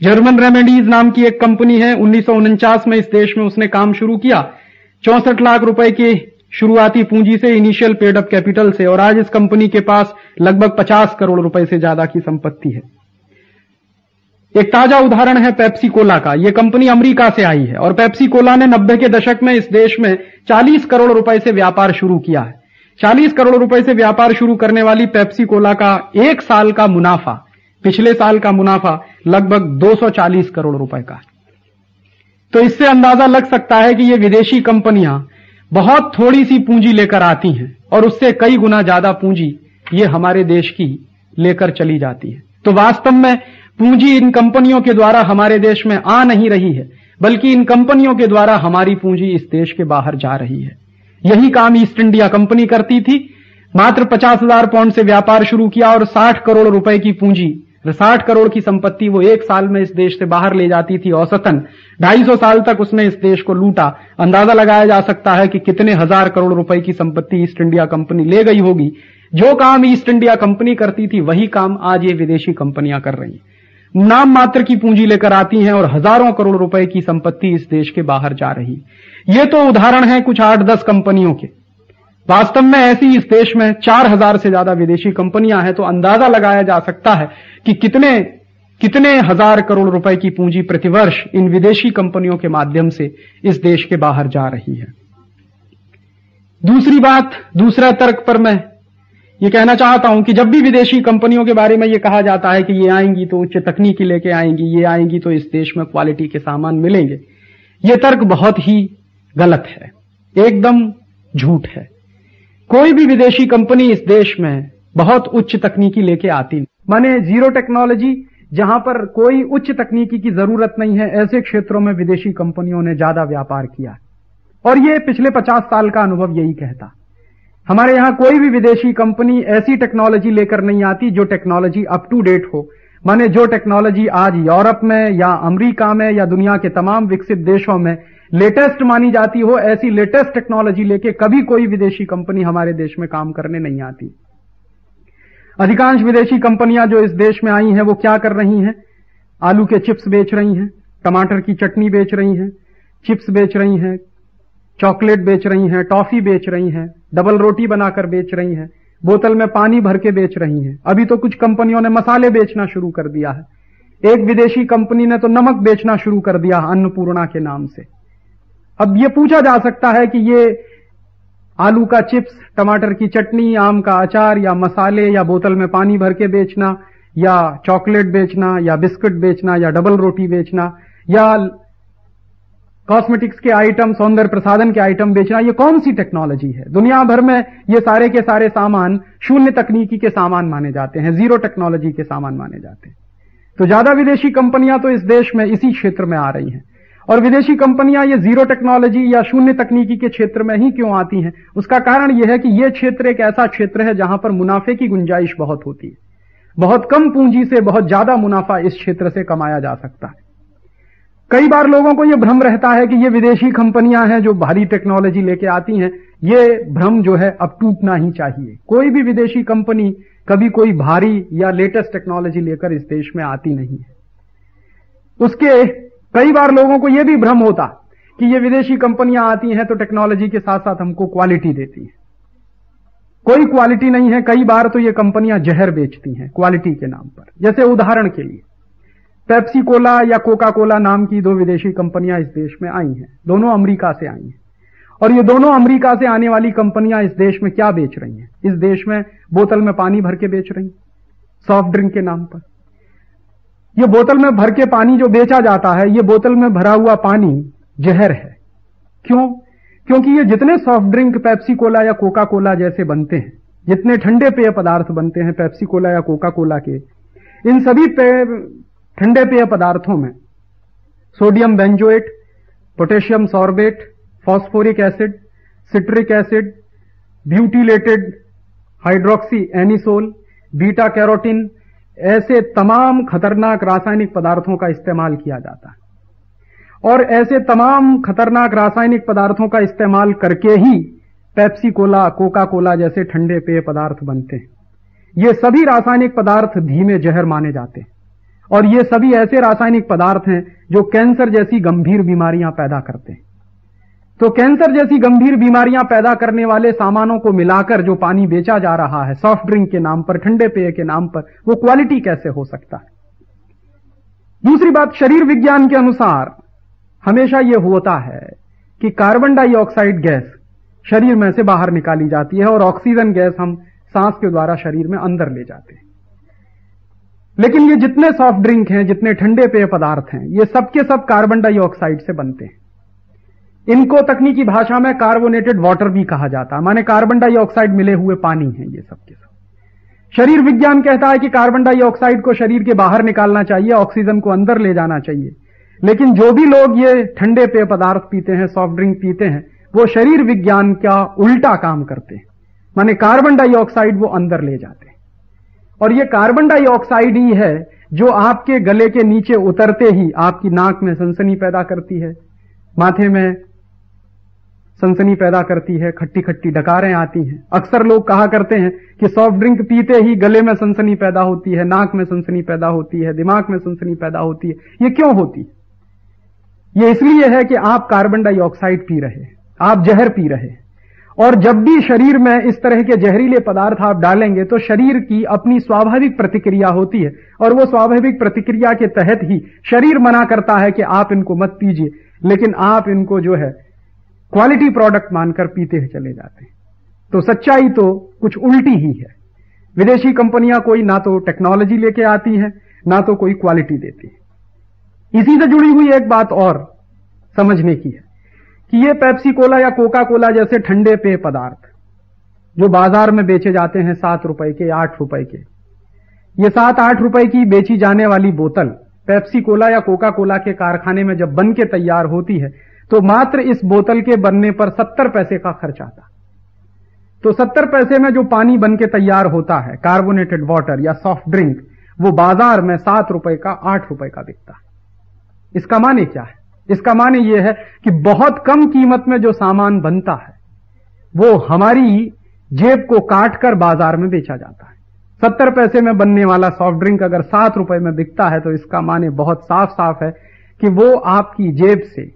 जर्मन रेमेडीज नाम की एक कंपनी है, 1949 में इस देश में उसने काम शुरू किया 64 लाख रुपए की शुरुआती पूंजी से, इनिशियल पेड अप कैपिटल से, और आज इस कंपनी के पास लगभग 50 करोड़ रुपए से ज्यादा की संपत्ति है। एक ताजा उदाहरण है पेप्सी कोला का। यह कंपनी अमेरिका से आई है और पेप्सी कोला ने 90 के दशक में इस देश में 40 करोड़ रुपए से व्यापार शुरू किया है। 40 करोड़ रुपए से व्यापार शुरू करने वाली पेप्सी कोला का एक साल का मुनाफा, पिछले साल का मुनाफा लगभग 240 करोड़ रुपए का। तो इससे अंदाजा लग सकता है कि ये विदेशी कंपनियां बहुत थोड़ी सी पूंजी लेकर आती हैं और उससे कई गुना ज्यादा पूंजी ये हमारे देश की लेकर चली जाती है। तो वास्तव में पूंजी इन कंपनियों के द्वारा हमारे देश में आ नहीं रही है, बल्कि इन कंपनियों के द्वारा हमारी पूंजी इस देश के बाहर जा रही है। यही काम ईस्ट इंडिया कंपनी करती थी। मात्र 50,000 पाउंड से व्यापार शुरू किया और 60 करोड़ रुपए की पूंजी 60 करोड़ की संपत्ति वो एक साल में इस देश से बाहर ले जाती थी औसतन। 250 साल तक उसने इस देश को लूटा। अंदाजा लगाया जा सकता है कि कितने हजार करोड़ रुपए की संपत्ति ईस्ट इंडिया कंपनी ले गई होगी। जो काम ईस्ट इंडिया कंपनी करती थी वही काम आज ये विदेशी कंपनियां कर रही हैं। नाम मात्र की पूंजी लेकर आती हैं और हजारों करोड़ रुपए की संपत्ति इस देश के बाहर जा रही। ये तो उदाहरण है कुछ 8-10 कंपनियों के। वास्तव में ऐसी इस देश में 4000 से ज्यादा विदेशी कंपनियां हैं, तो अंदाजा लगाया जा सकता है कि कितने हजार करोड़ रुपए की पूंजी प्रतिवर्ष इन विदेशी कंपनियों के माध्यम से इस देश के बाहर जा रही है। दूसरी बात, दूसरा तर्क पर मैं ये कहना चाहता हूं कि जब भी विदेशी कंपनियों के बारे में ये कहा जाता है कि ये आएंगी तो उच्च तकनीकी लेके आएंगी, ये आएंगी तो इस देश में क्वालिटी के सामान मिलेंगे, ये तर्क बहुत ही गलत है, एकदम झूठ है। कोई भी विदेशी कंपनी इस देश में बहुत उच्च तकनीकी लेके आती नहीं। माने जीरो टेक्नोलॉजी, जहां पर कोई उच्च तकनीकी की जरूरत नहीं है, ऐसे क्षेत्रों में विदेशी कंपनियों ने ज्यादा व्यापार किया और ये पिछले 50 साल का अनुभव यही कहता। हमारे यहां कोई भी विदेशी कंपनी ऐसी टेक्नोलॉजी लेकर नहीं आती जो टेक्नोलॉजी अप टू डेट हो। माने जो टेक्नोलॉजी आज यूरोप में या अमेरिका में या दुनिया के तमाम विकसित देशों में लेटेस्ट मानी जाती हो, ऐसी लेटेस्ट टेक्नोलॉजी लेके कभी कोई विदेशी कंपनी हमारे देश में काम करने नहीं आती। अधिकांश विदेशी कंपनियां जो इस देश में आई हैं वो क्या कर रही हैं? आलू के चिप्स बेच रही हैं, टमाटर की चटनी बेच रही हैं, चिप्स बेच रही हैं, चॉकलेट बेच रही हैं, टॉफी बेच रही हैं, डबल रोटी बनाकर बेच रही हैं, बोतल में पानी भर के बेच रही हैं। अभी तो कुछ कंपनियों ने मसाले बेचना शुरू कर दिया है। एक विदेशी कंपनी ने तो नमक बेचना शुरू कर दिया अन्नपूर्णा के नाम से। अब ये पूछा जा सकता है कि ये आलू का चिप्स, टमाटर की चटनी, आम का अचार या मसाले या बोतल में पानी भर के बेचना या चॉकलेट बेचना या बिस्कुट बेचना या डबल रोटी बेचना या कॉस्मेटिक्स के आइटम, सौंदर्य प्रसाधन के आइटम बेचना, ये कौन सी टेक्नोलॉजी है? दुनिया भर में ये सारे के सारे सामान शून्य तकनीकी के सामान माने जाते हैं, जीरो टेक्नोलॉजी के सामान माने जाते हैं। तो ज्यादा विदेशी कंपनियां तो इस देश में इसी क्षेत्र में आ रही हैं। और विदेशी कंपनियां ये जीरो टेक्नोलॉजी या शून्य तकनीकी के क्षेत्र में ही क्यों आती हैं? उसका कारण यह है कि यह क्षेत्र एक ऐसा क्षेत्र है जहां पर मुनाफे की गुंजाइश बहुत होती है। बहुत कम पूंजी से बहुत ज्यादा मुनाफा इस क्षेत्र से कमाया जा सकता है। कई बार लोगों को यह भ्रम रहता है कि ये विदेशी कंपनियां हैं जो भारी टेक्नोलॉजी लेके आती हैं। ये भ्रम जो है अब टूटना ही चाहिए। कोई भी विदेशी कंपनी कभी कोई भारी या लेटेस्ट टेक्नोलॉजी लेकर इस देश में आती नहीं है। उसके कई बार लोगों को यह भी भ्रम होता कि ये विदेशी कंपनियां आती हैं तो टेक्नोलॉजी के साथ साथ हमको क्वालिटी देती हैं। कोई क्वालिटी नहीं है। कई बार तो ये कंपनियां जहर बेचती हैं क्वालिटी के नाम पर। जैसे उदाहरण के लिए पेप्सी कोला या कोका कोला नाम की 2 विदेशी कंपनियां इस देश में आई हैं। दोनों अमेरिका से आई हैं और ये दोनों अमेरिका से आने वाली कंपनियां इस देश में क्या बेच रही हैं? इस देश में बोतल में पानी भर के बेच रही हैं सॉफ्ट ड्रिंक के नाम पर। ये बोतल में भर के पानी जो बेचा जाता है, ये बोतल में भरा हुआ पानी जहर है। क्यों? क्योंकि ये जितने सॉफ्ट ड्रिंक पेप्सी कोला या कोका कोला जैसे बनते हैं, जितने ठंडे पेय पदार्थ बनते हैं पेप्सी कोला या कोका कोला के, इन सभी ठंडे पेय पदार्थों में sodium benzoate, potassium sorbate, phosphoric acid, citric acid, butylated hydroxy anisole, beta carotene, ऐसे तमाम खतरनाक रासायनिक पदार्थों का इस्तेमाल किया जाता है। और ऐसे तमाम खतरनाक रासायनिक पदार्थों का इस्तेमाल करके ही पेप्सी कोला, कोका कोला जैसे ठंडे पेय पदार्थ बनते हैं। ये सभी रासायनिक पदार्थ धीमे जहर माने जाते हैं और ये सभी ऐसे रासायनिक पदार्थ हैं जो कैंसर जैसी गंभीर बीमारियां पैदा करते हैं। तो कैंसर जैसी गंभीर बीमारियां पैदा करने वाले सामानों को मिलाकर जो पानी बेचा जा रहा है सॉफ्ट ड्रिंक के नाम पर, ठंडे पेय के नाम पर, वो क्वालिटी कैसे हो सकता है? दूसरी बात, शरीर विज्ञान के अनुसार हमेशा यह होता है कि कार्बन डाइऑक्साइड गैस शरीर में से बाहर निकाली जाती है और ऑक्सीजन गैस हम सांस के द्वारा शरीर में अंदर ले जाते हैं। लेकिन ये जितने सॉफ्ट ड्रिंक हैं, जितने ठंडे पेय पदार्थ हैं, ये सब के सब कार्बन डाइऑक्साइड से बनते हैं। इनको तकनीकी भाषा में कार्बोनेटेड वाटर भी कहा जाता है, माने कार्बन डाइऑक्साइड मिले हुए पानी है ये सब के सब। शरीर विज्ञान कहता है कि कार्बन डाइऑक्साइड को शरीर के बाहर निकालना चाहिए, ऑक्सीजन को अंदर ले जाना चाहिए। लेकिन जो भी लोग ये ठंडे पेय पदार्थ पीते हैं, सॉफ्ट ड्रिंक पीते हैं, वो शरीर विज्ञान का उल्टा काम करते हैं, माने कार्बन डाइऑक्साइड वो अंदर ले जाते हैं। और ये कार्बन डाइऑक्साइड ही है जो आपके गले के नीचे उतरते ही आपकी नाक में सनसनी पैदा करती है, माथे में सनसनी पैदा करती है, खट्टी खट्टी डकारें आती हैं। अक्सर लोग कहा करते हैं कि सॉफ्ट ड्रिंक पीते ही गले में सनसनी पैदा होती है, नाक में सनसनी पैदा होती है, दिमाग में सनसनी पैदा होती है। ये क्यों होती है? ये इसलिए है कि आप कार्बन डाइऑक्साइड पी रहे हैं, आप जहर पी रहे हैं। और जब भी शरीर में इस तरह के जहरीले पदार्थ आप डालेंगे तो शरीर की अपनी स्वाभाविक प्रतिक्रिया होती है, और वो स्वाभाविक प्रतिक्रिया के तहत ही शरीर मना करता है कि आप इनको मत पीजिए, लेकिन आप इनको जो है क्वालिटी प्रोडक्ट मानकर पीते चले जाते हैं। तो सच्चाई तो कुछ उल्टी ही है। विदेशी कंपनियां कोई ना तो टेक्नोलॉजी लेके आती हैं, ना तो कोई क्वालिटी देती है। इसी से जुड़ी हुई एक बात और समझने की है कि ये पेप्सी कोला या कोका कोला जैसे ठंडे पेय पदार्थ जो बाजार में बेचे जाते हैं 7 रुपए के, 8 रुपए के, ये 7-8 रुपए की बेची जाने वाली बोतल पेप्सी कोला या कोका कोला के कारखाने में जब बन के तैयार होती है तो मात्र इस बोतल के बनने पर 70 पैसे का खर्च आता। तो 70 पैसे में जो पानी बन के तैयार होता है, कार्बोनेटेड वाटर या सॉफ्ट ड्रिंक, वो बाजार में 7 रुपए का, 8 रुपए का बिकता है। इसका माने क्या है? इसका माने यह है कि बहुत कम कीमत में जो सामान बनता है वो हमारी जेब को काटकर बाजार में बेचा जाता है। 70 पैसे में बनने वाला सॉफ्ट ड्रिंक अगर 7 रुपए में बिकता है तो इसका माने बहुत साफ साफ है कि वो आपकी जेब से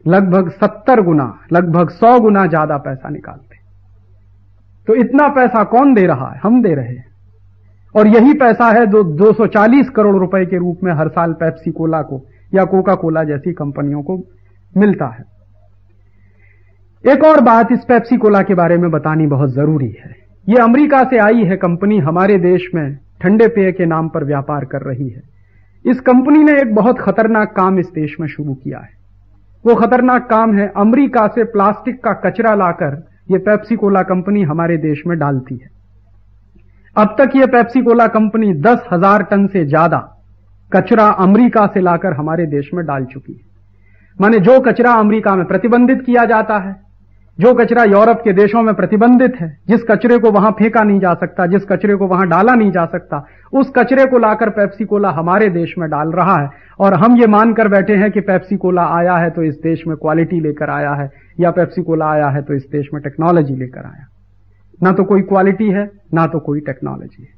लगभग 70 गुना, लगभग 100 गुना ज्यादा पैसा निकालते। तो इतना पैसा कौन दे रहा है? हम दे रहे हैं। और यही पैसा है जो 240 करोड़ रुपए के रूप में हर साल पेप्सी कोला को या कोका कोला जैसी कंपनियों को मिलता है। एक और बात इस पेप्सी कोला के बारे में बतानी बहुत जरूरी है। यह अमेरिका से आई है कंपनी, हमारे देश में ठंडे पेय के नाम पर व्यापार कर रही है। इस कंपनी ने एक बहुत खतरनाक काम इस देश में शुरू किया है। वो खतरनाक काम है, अमेरिका से प्लास्टिक का कचरा लाकर यह पेप्सी कोला कंपनी हमारे देश में डालती है। अब तक यह पेप्सी कोला कंपनी 10,000 टन से ज्यादा कचरा अमेरिका से लाकर हमारे देश में डाल चुकी है। माने जो कचरा अमेरिका में प्रतिबंधित किया जाता है, जो कचरा यूरोप के देशों में प्रतिबंधित है, जिस कचरे को वहां फेंका नहीं जा सकता, जिस कचरे को वहां डाला नहीं जा सकता, उस कचरे को लाकर पेप्सी कोला हमारे देश में डाल रहा है। और हम ये मानकर बैठे हैं कि पेप्सी कोला आया है तो इस देश में क्वालिटी लेकर आया है, या पेप्सी कोला आया है तो इस देश में टेक्नोलॉजी लेकर आया। ना तो कोई क्वालिटी है, ना तो कोई टेक्नोलॉजी है।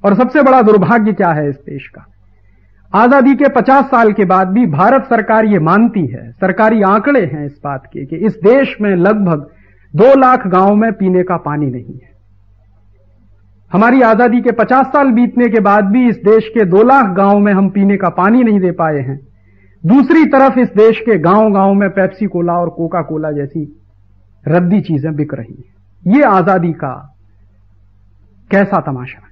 और सबसे बड़ा दुर्भाग्य क्या है इस देश का? आजादी के 50 साल के बाद भी भारत सरकार ये मानती है, सरकारी आंकड़े हैं इस बात के, कि इस देश में लगभग 2 लाख गांव में पीने का पानी नहीं है। हमारी आजादी के 50 साल बीतने के बाद भी इस देश के 2 लाख गांव में हम पीने का पानी नहीं दे पाए हैं। दूसरी तरफ इस देश के गांव-गांव में पेप्सी कोला और कोका कोला जैसी रद्दी चीजें बिक रही हैं। ये आजादी का कैसा तमाशा है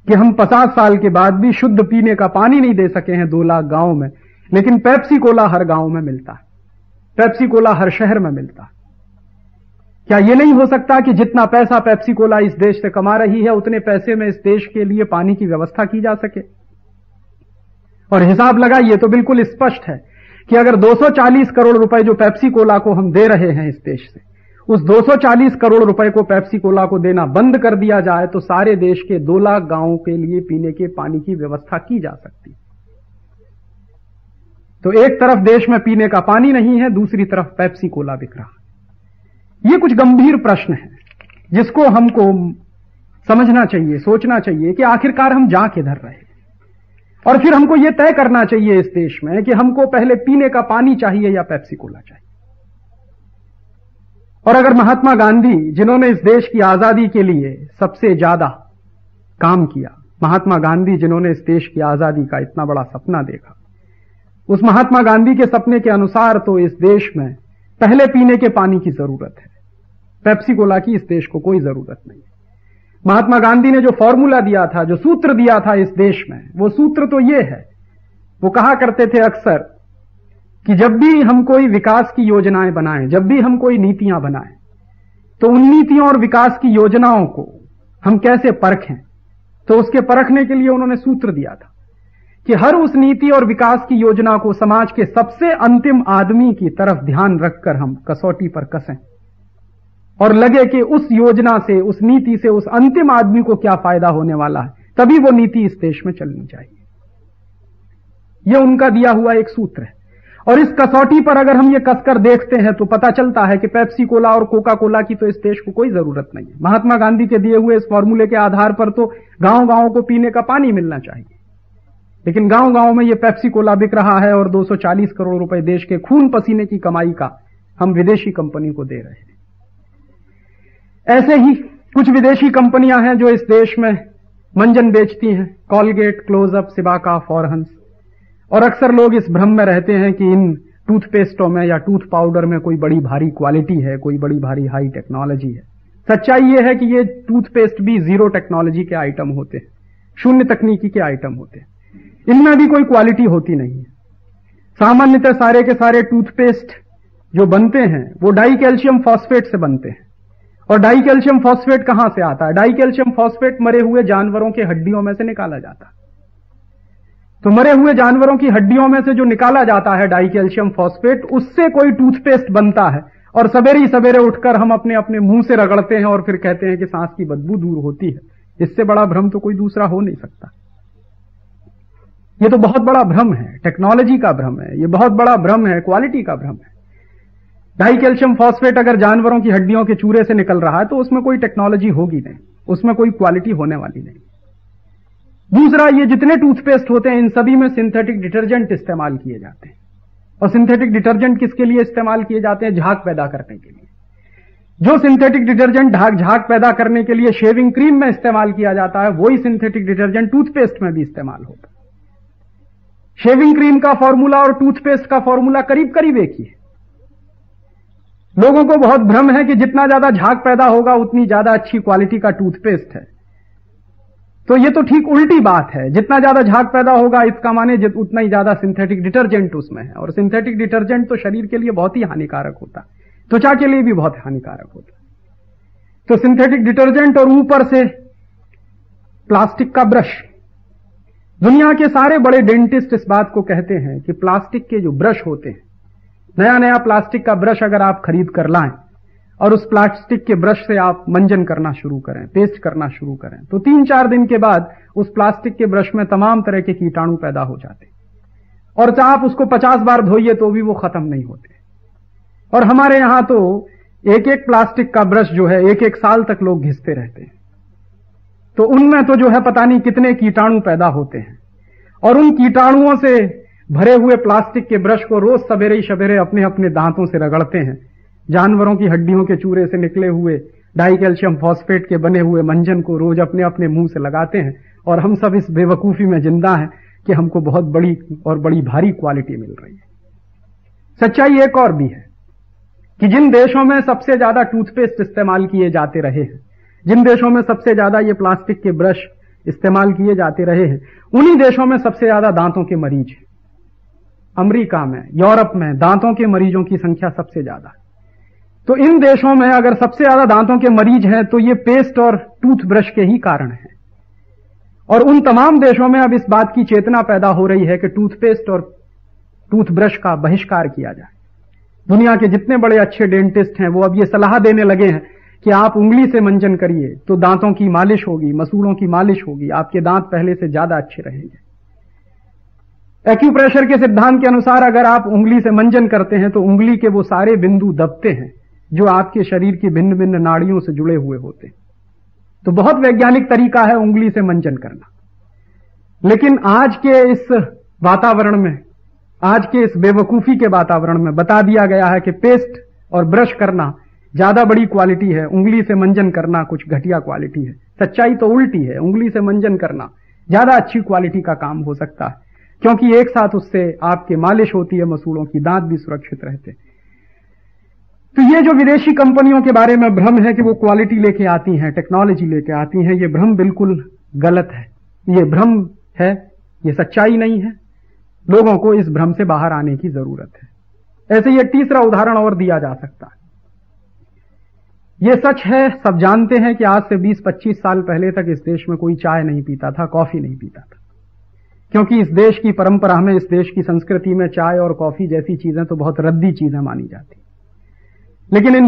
कि हम 50 साल के बाद भी शुद्ध पीने का पानी नहीं दे सके हैं 2 लाख गांव में, लेकिन पेप्सी कोला हर गांव में मिलता है, पेप्सी कोला हर शहर में मिलता है। क्या यह नहीं हो सकता कि जितना पैसा पेप्सी कोला इस देश से कमा रही है उतने पैसे में इस देश के लिए पानी की व्यवस्था की जा सके? और हिसाब लगाइए तो बिल्कुल स्पष्ट है कि अगर 240 करोड़ रुपए जो पेप्सी कोला को हम दे रहे हैं इस देश से, उस 240 करोड़ रुपए को पेप्सी कोला को देना बंद कर दिया जाए तो सारे देश के 2 लाख गांवों के लिए पीने के पानी की व्यवस्था की जा सकती। तो एक तरफ देश में पीने का पानी नहीं है, दूसरी तरफ पेप्सी कोला बिक रहा है। यह कुछ गंभीर प्रश्न है जिसको हमको समझना चाहिए, सोचना चाहिए कि आखिरकार हम जा किधर रहे। और फिर हमको यह तय करना चाहिए इस देश में कि हमको पहले पीने का पानी चाहिए या पेप्सी कोला चाहिए। और अगर महात्मा गांधी, जिन्होंने इस देश की आजादी के लिए सबसे ज्यादा काम किया, महात्मा गांधी जिन्होंने इस देश की आजादी का इतना बड़ा सपना देखा, उस महात्मा गांधी के सपने के अनुसार तो इस देश में पहले पीने के पानी की जरूरत है, पेप्सी कोला की इस देश को कोई जरूरत नहीं है। महात्मा गांधी ने जो फॉर्मूला दिया था, जो सूत्र दिया था इस देश में, वो सूत्र तो ये है, वो कहा करते थे अक्सर कि जब भी हम कोई विकास की योजनाएं बनाएं, जब भी हम कोई नीतियां बनाएं, तो उन नीतियों और विकास की योजनाओं को हम कैसे परखें। तो उसके परखने के लिए उन्होंने सूत्र दिया था कि हर उस नीति और विकास की योजना को समाज के सबसे अंतिम आदमी की तरफ ध्यान रखकर हम कसौटी पर कसें। और लगे कि उस योजना से, उस नीति से उस अंतिम आदमी को क्या फायदा होने वाला है, तभी वो नीति इस देश में चलनी चाहिए। यह उनका दिया हुआ एक सूत्र है। और इस कसौटी पर अगर हम ये कसकर देखते हैं तो पता चलता है कि पेप्सी कोला और कोका कोला की तो इस देश को कोई जरूरत नहीं है। महात्मा गांधी के दिए हुए इस फॉर्मूले के आधार पर तो गांव गांव को पीने का पानी मिलना चाहिए, लेकिन गांव गांव में ये पेप्सी कोला बिक रहा है और 240 करोड़ रुपए देश के खून पसीने की कमाई का हम विदेशी कंपनी को दे रहे हैं। ऐसे ही कुछ विदेशी कंपनियां हैं जो इस देश में मंजन बेचती हैं, कॉलगेट, क्लोजअप, सिबाका, फॉरहंस। और अक्सर लोग इस भ्रम में रहते हैं कि इन टूथपेस्टों में या टूथ पाउडर में कोई बड़ी भारी क्वालिटी है, कोई बड़ी भारी हाई टेक्नोलॉजी है। सच्चाई यह है कि ये टूथपेस्ट भी जीरो टेक्नोलॉजी के आइटम होते हैं, शून्य तकनीकी के आइटम होते हैं। इनमें भी कोई क्वालिटी होती नहीं है। सामान्यतः सारे के सारे टूथपेस्ट जो बनते हैं वो डाई कैल्शियम फॉस्फेट से बनते हैं। और डाई कैल्शियम फॉस्फेट कहां से आता है? डाई कैल्शियम फॉस्फेट मरे हुए जानवरों के हड्डियों में से निकाला जाता है। तो मरे हुए जानवरों की हड्डियों में से जो निकाला जाता है डाई कैल्शियम फॉस्फेट, उससे कोई टूथपेस्ट बनता है और सवेरे ही सवेरे उठकर हम अपने अपने मुंह से रगड़ते हैं और फिर कहते हैं कि सांस की बदबू दूर होती है। इससे बड़ा भ्रम तो कोई दूसरा हो नहीं सकता। यह तो बहुत बड़ा भ्रम है, टेक्नोलॉजी का भ्रम है, यह बहुत बड़ा भ्रम है, क्वालिटी का भ्रम है। डाई कैल्शियम फॉस्फेट अगर जानवरों की हड्डियों के चूरे से निकल रहा है तो उसमें कोई टेक्नोलॉजी होगी नहीं, उसमें कोई क्वालिटी होने वाली नहीं। दूसरा, ये जितने टूथपेस्ट होते हैं इन सभी में सिंथेटिक डिटर्जेंट इस्तेमाल किए जाते हैं। और सिंथेटिक डिटर्जेंट किसके लिए इस्तेमाल किए जाते हैं? झाग पैदा करने के लिए। जो सिंथेटिक डिटर्जेंट झाग पैदा करने के लिए शेविंग क्रीम में इस्तेमाल किया जाता है, वही सिंथेटिक डिटर्जेंट टूथपेस्ट में भी इस्तेमाल होता है। शेविंग क्रीम का फॉर्मूला और टूथपेस्ट का फॉर्मूला करीब करीब एक ही है। लोगों को बहुत भ्रम है कि जितना ज्यादा झाग पैदा होगा उतनी ज्यादा अच्छी क्वालिटी का टूथपेस्ट है। तो ये तो ठीक उल्टी बात है। जितना ज्यादा झाग पैदा होगा इसका माने उतना ही ज्यादा सिंथेटिक डिटर्जेंट उसमें है, और सिंथेटिक डिटर्जेंट तो शरीर के लिए बहुत ही हानिकारक होता है, त्वचा के लिए भी बहुत हानिकारक होता है। तो सिंथेटिक डिटर्जेंट और ऊपर से प्लास्टिक का ब्रश। दुनिया के सारे बड़े डेंटिस्ट इस बात को कहते हैं कि प्लास्टिक के जो ब्रश होते हैं, नया नया प्लास्टिक का ब्रश अगर आप खरीद कर लाएं और उस प्लास्टिक के ब्रश से आप मंजन करना शुरू करें, पेस्ट करना शुरू करें, तो 3-4 दिन के बाद उस प्लास्टिक के ब्रश में तमाम तरह के कीटाणु पैदा हो जाते हैं, और चाहे आप उसको 50 बार धोइए तो भी वो खत्म नहीं होते। और हमारे यहां तो एक एक प्लास्टिक का ब्रश जो है 1-1 साल तक लोग घिसते रहते हैं। तो उनमें तो जो है पता नहीं कितने कीटाणु पैदा होते हैं, और उन कीटाणुओं से भरे हुए प्लास्टिक के ब्रश को रोज सवेरे ही सवेरे अपने अपने दांतों से रगड़ते हैं। जानवरों की हड्डियों के चूरे से निकले हुए डाई कैल्शियम फॉस्फेट के बने हुए मंजन को रोज अपने अपने मुंह से लगाते हैं, और हम सब इस बेवकूफी में जिंदा हैं कि हमको बहुत बड़ी और बड़ी भारी क्वालिटी मिल रही है। सच्चाई एक और भी है कि जिन देशों में सबसे ज्यादा टूथपेस्ट इस्तेमाल किए जाते रहे हैं, जिन देशों में सबसे ज्यादा ये प्लास्टिक के ब्रश इस्तेमाल किए जाते रहे हैं, उन्हीं देशों में सबसे ज्यादा दांतों के मरीज हैं। अमेरिका में, यूरोप में दांतों के मरीजों की संख्या सबसे ज्यादा है। तो इन देशों में अगर सबसे ज्यादा दांतों के मरीज हैं तो ये पेस्ट और टूथब्रश के ही कारण है। और उन तमाम देशों में अब इस बात की चेतना पैदा हो रही है कि टूथपेस्ट और टूथब्रश का बहिष्कार किया जाए। दुनिया के जितने बड़े अच्छे डेंटिस्ट हैं वो अब ये सलाह देने लगे हैं कि आप उंगली से मंजन करिए तो दांतों की मालिश होगी, मसूड़ों की मालिश होगी, आपके दांत पहले से ज्यादा अच्छे रहेंगे। एक्यूप्रेशर के सिद्धांत के अनुसार अगर आप उंगली से मंजन करते हैं तो उंगली के वो सारे बिंदु दबते हैं जो आपके शरीर की भिन्न भिन्न नाड़ियों से जुड़े हुए होते हैं। तो बहुत वैज्ञानिक तरीका है उंगली से मंजन करना। लेकिन आज के इस वातावरण में, आज के इस बेवकूफी के वातावरण में बता दिया गया है कि पेस्ट और ब्रश करना ज्यादा बड़ी क्वालिटी है, उंगली से मंजन करना कुछ घटिया क्वालिटी है। सच्चाई तो उल्टी है, उंगली से मंजन करना ज्यादा अच्छी क्वालिटी का काम हो सकता है, क्योंकि एक साथ उससे आपके मालिश होती है मसूड़ों की, दांत भी सुरक्षित रहते। तो ये जो विदेशी कंपनियों के बारे में भ्रम है कि वो क्वालिटी लेके आती हैं, टेक्नोलॉजी लेके आती हैं, ये भ्रम बिल्कुल गलत है। ये भ्रम है, ये सच्चाई नहीं है। लोगों को इस भ्रम से बाहर आने की जरूरत है। ऐसे ये तीसरा उदाहरण और दिया जा सकता है। ये सच है, सब जानते हैं कि आज से 20-25 साल पहले तक इस देश में कोई चाय नहीं पीता था, कॉफी नहीं पीता था, क्योंकि इस देश की परंपरा में, इस देश की संस्कृति में चाय और कॉफी जैसी चीजें तो बहुत रद्दी चीजें मानी जाती। लेकिन इन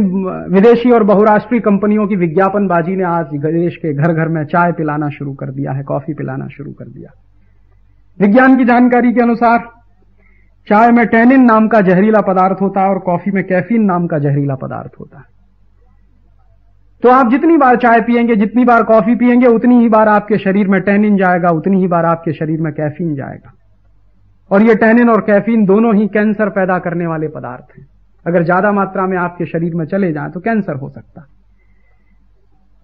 विदेशी और बहुराष्ट्रीय कंपनियों की विज्ञापनबाजी ने आज देश के घर घर में चाय पिलाना शुरू कर दिया है, कॉफी पिलाना शुरू कर दिया। विज्ञान की जानकारी के अनुसार चाय में टैनिन नाम का जहरीला पदार्थ होता है और कॉफी में कैफीन नाम का जहरीला पदार्थ होता है। तो आप जितनी बार चाय पिएंगे, जितनी बार कॉफी पिएंगे, उतनी ही बार आपके शरीर में टैनिन जाएगा, उतनी ही बार आपके शरीर में कैफीन जाएगा। और ये टैनिन और कैफीन दोनों ही कैंसर पैदा करने वाले पदार्थ हैं। अगर ज्यादा मात्रा में आपके शरीर में चले जाएं तो कैंसर हो सकता है।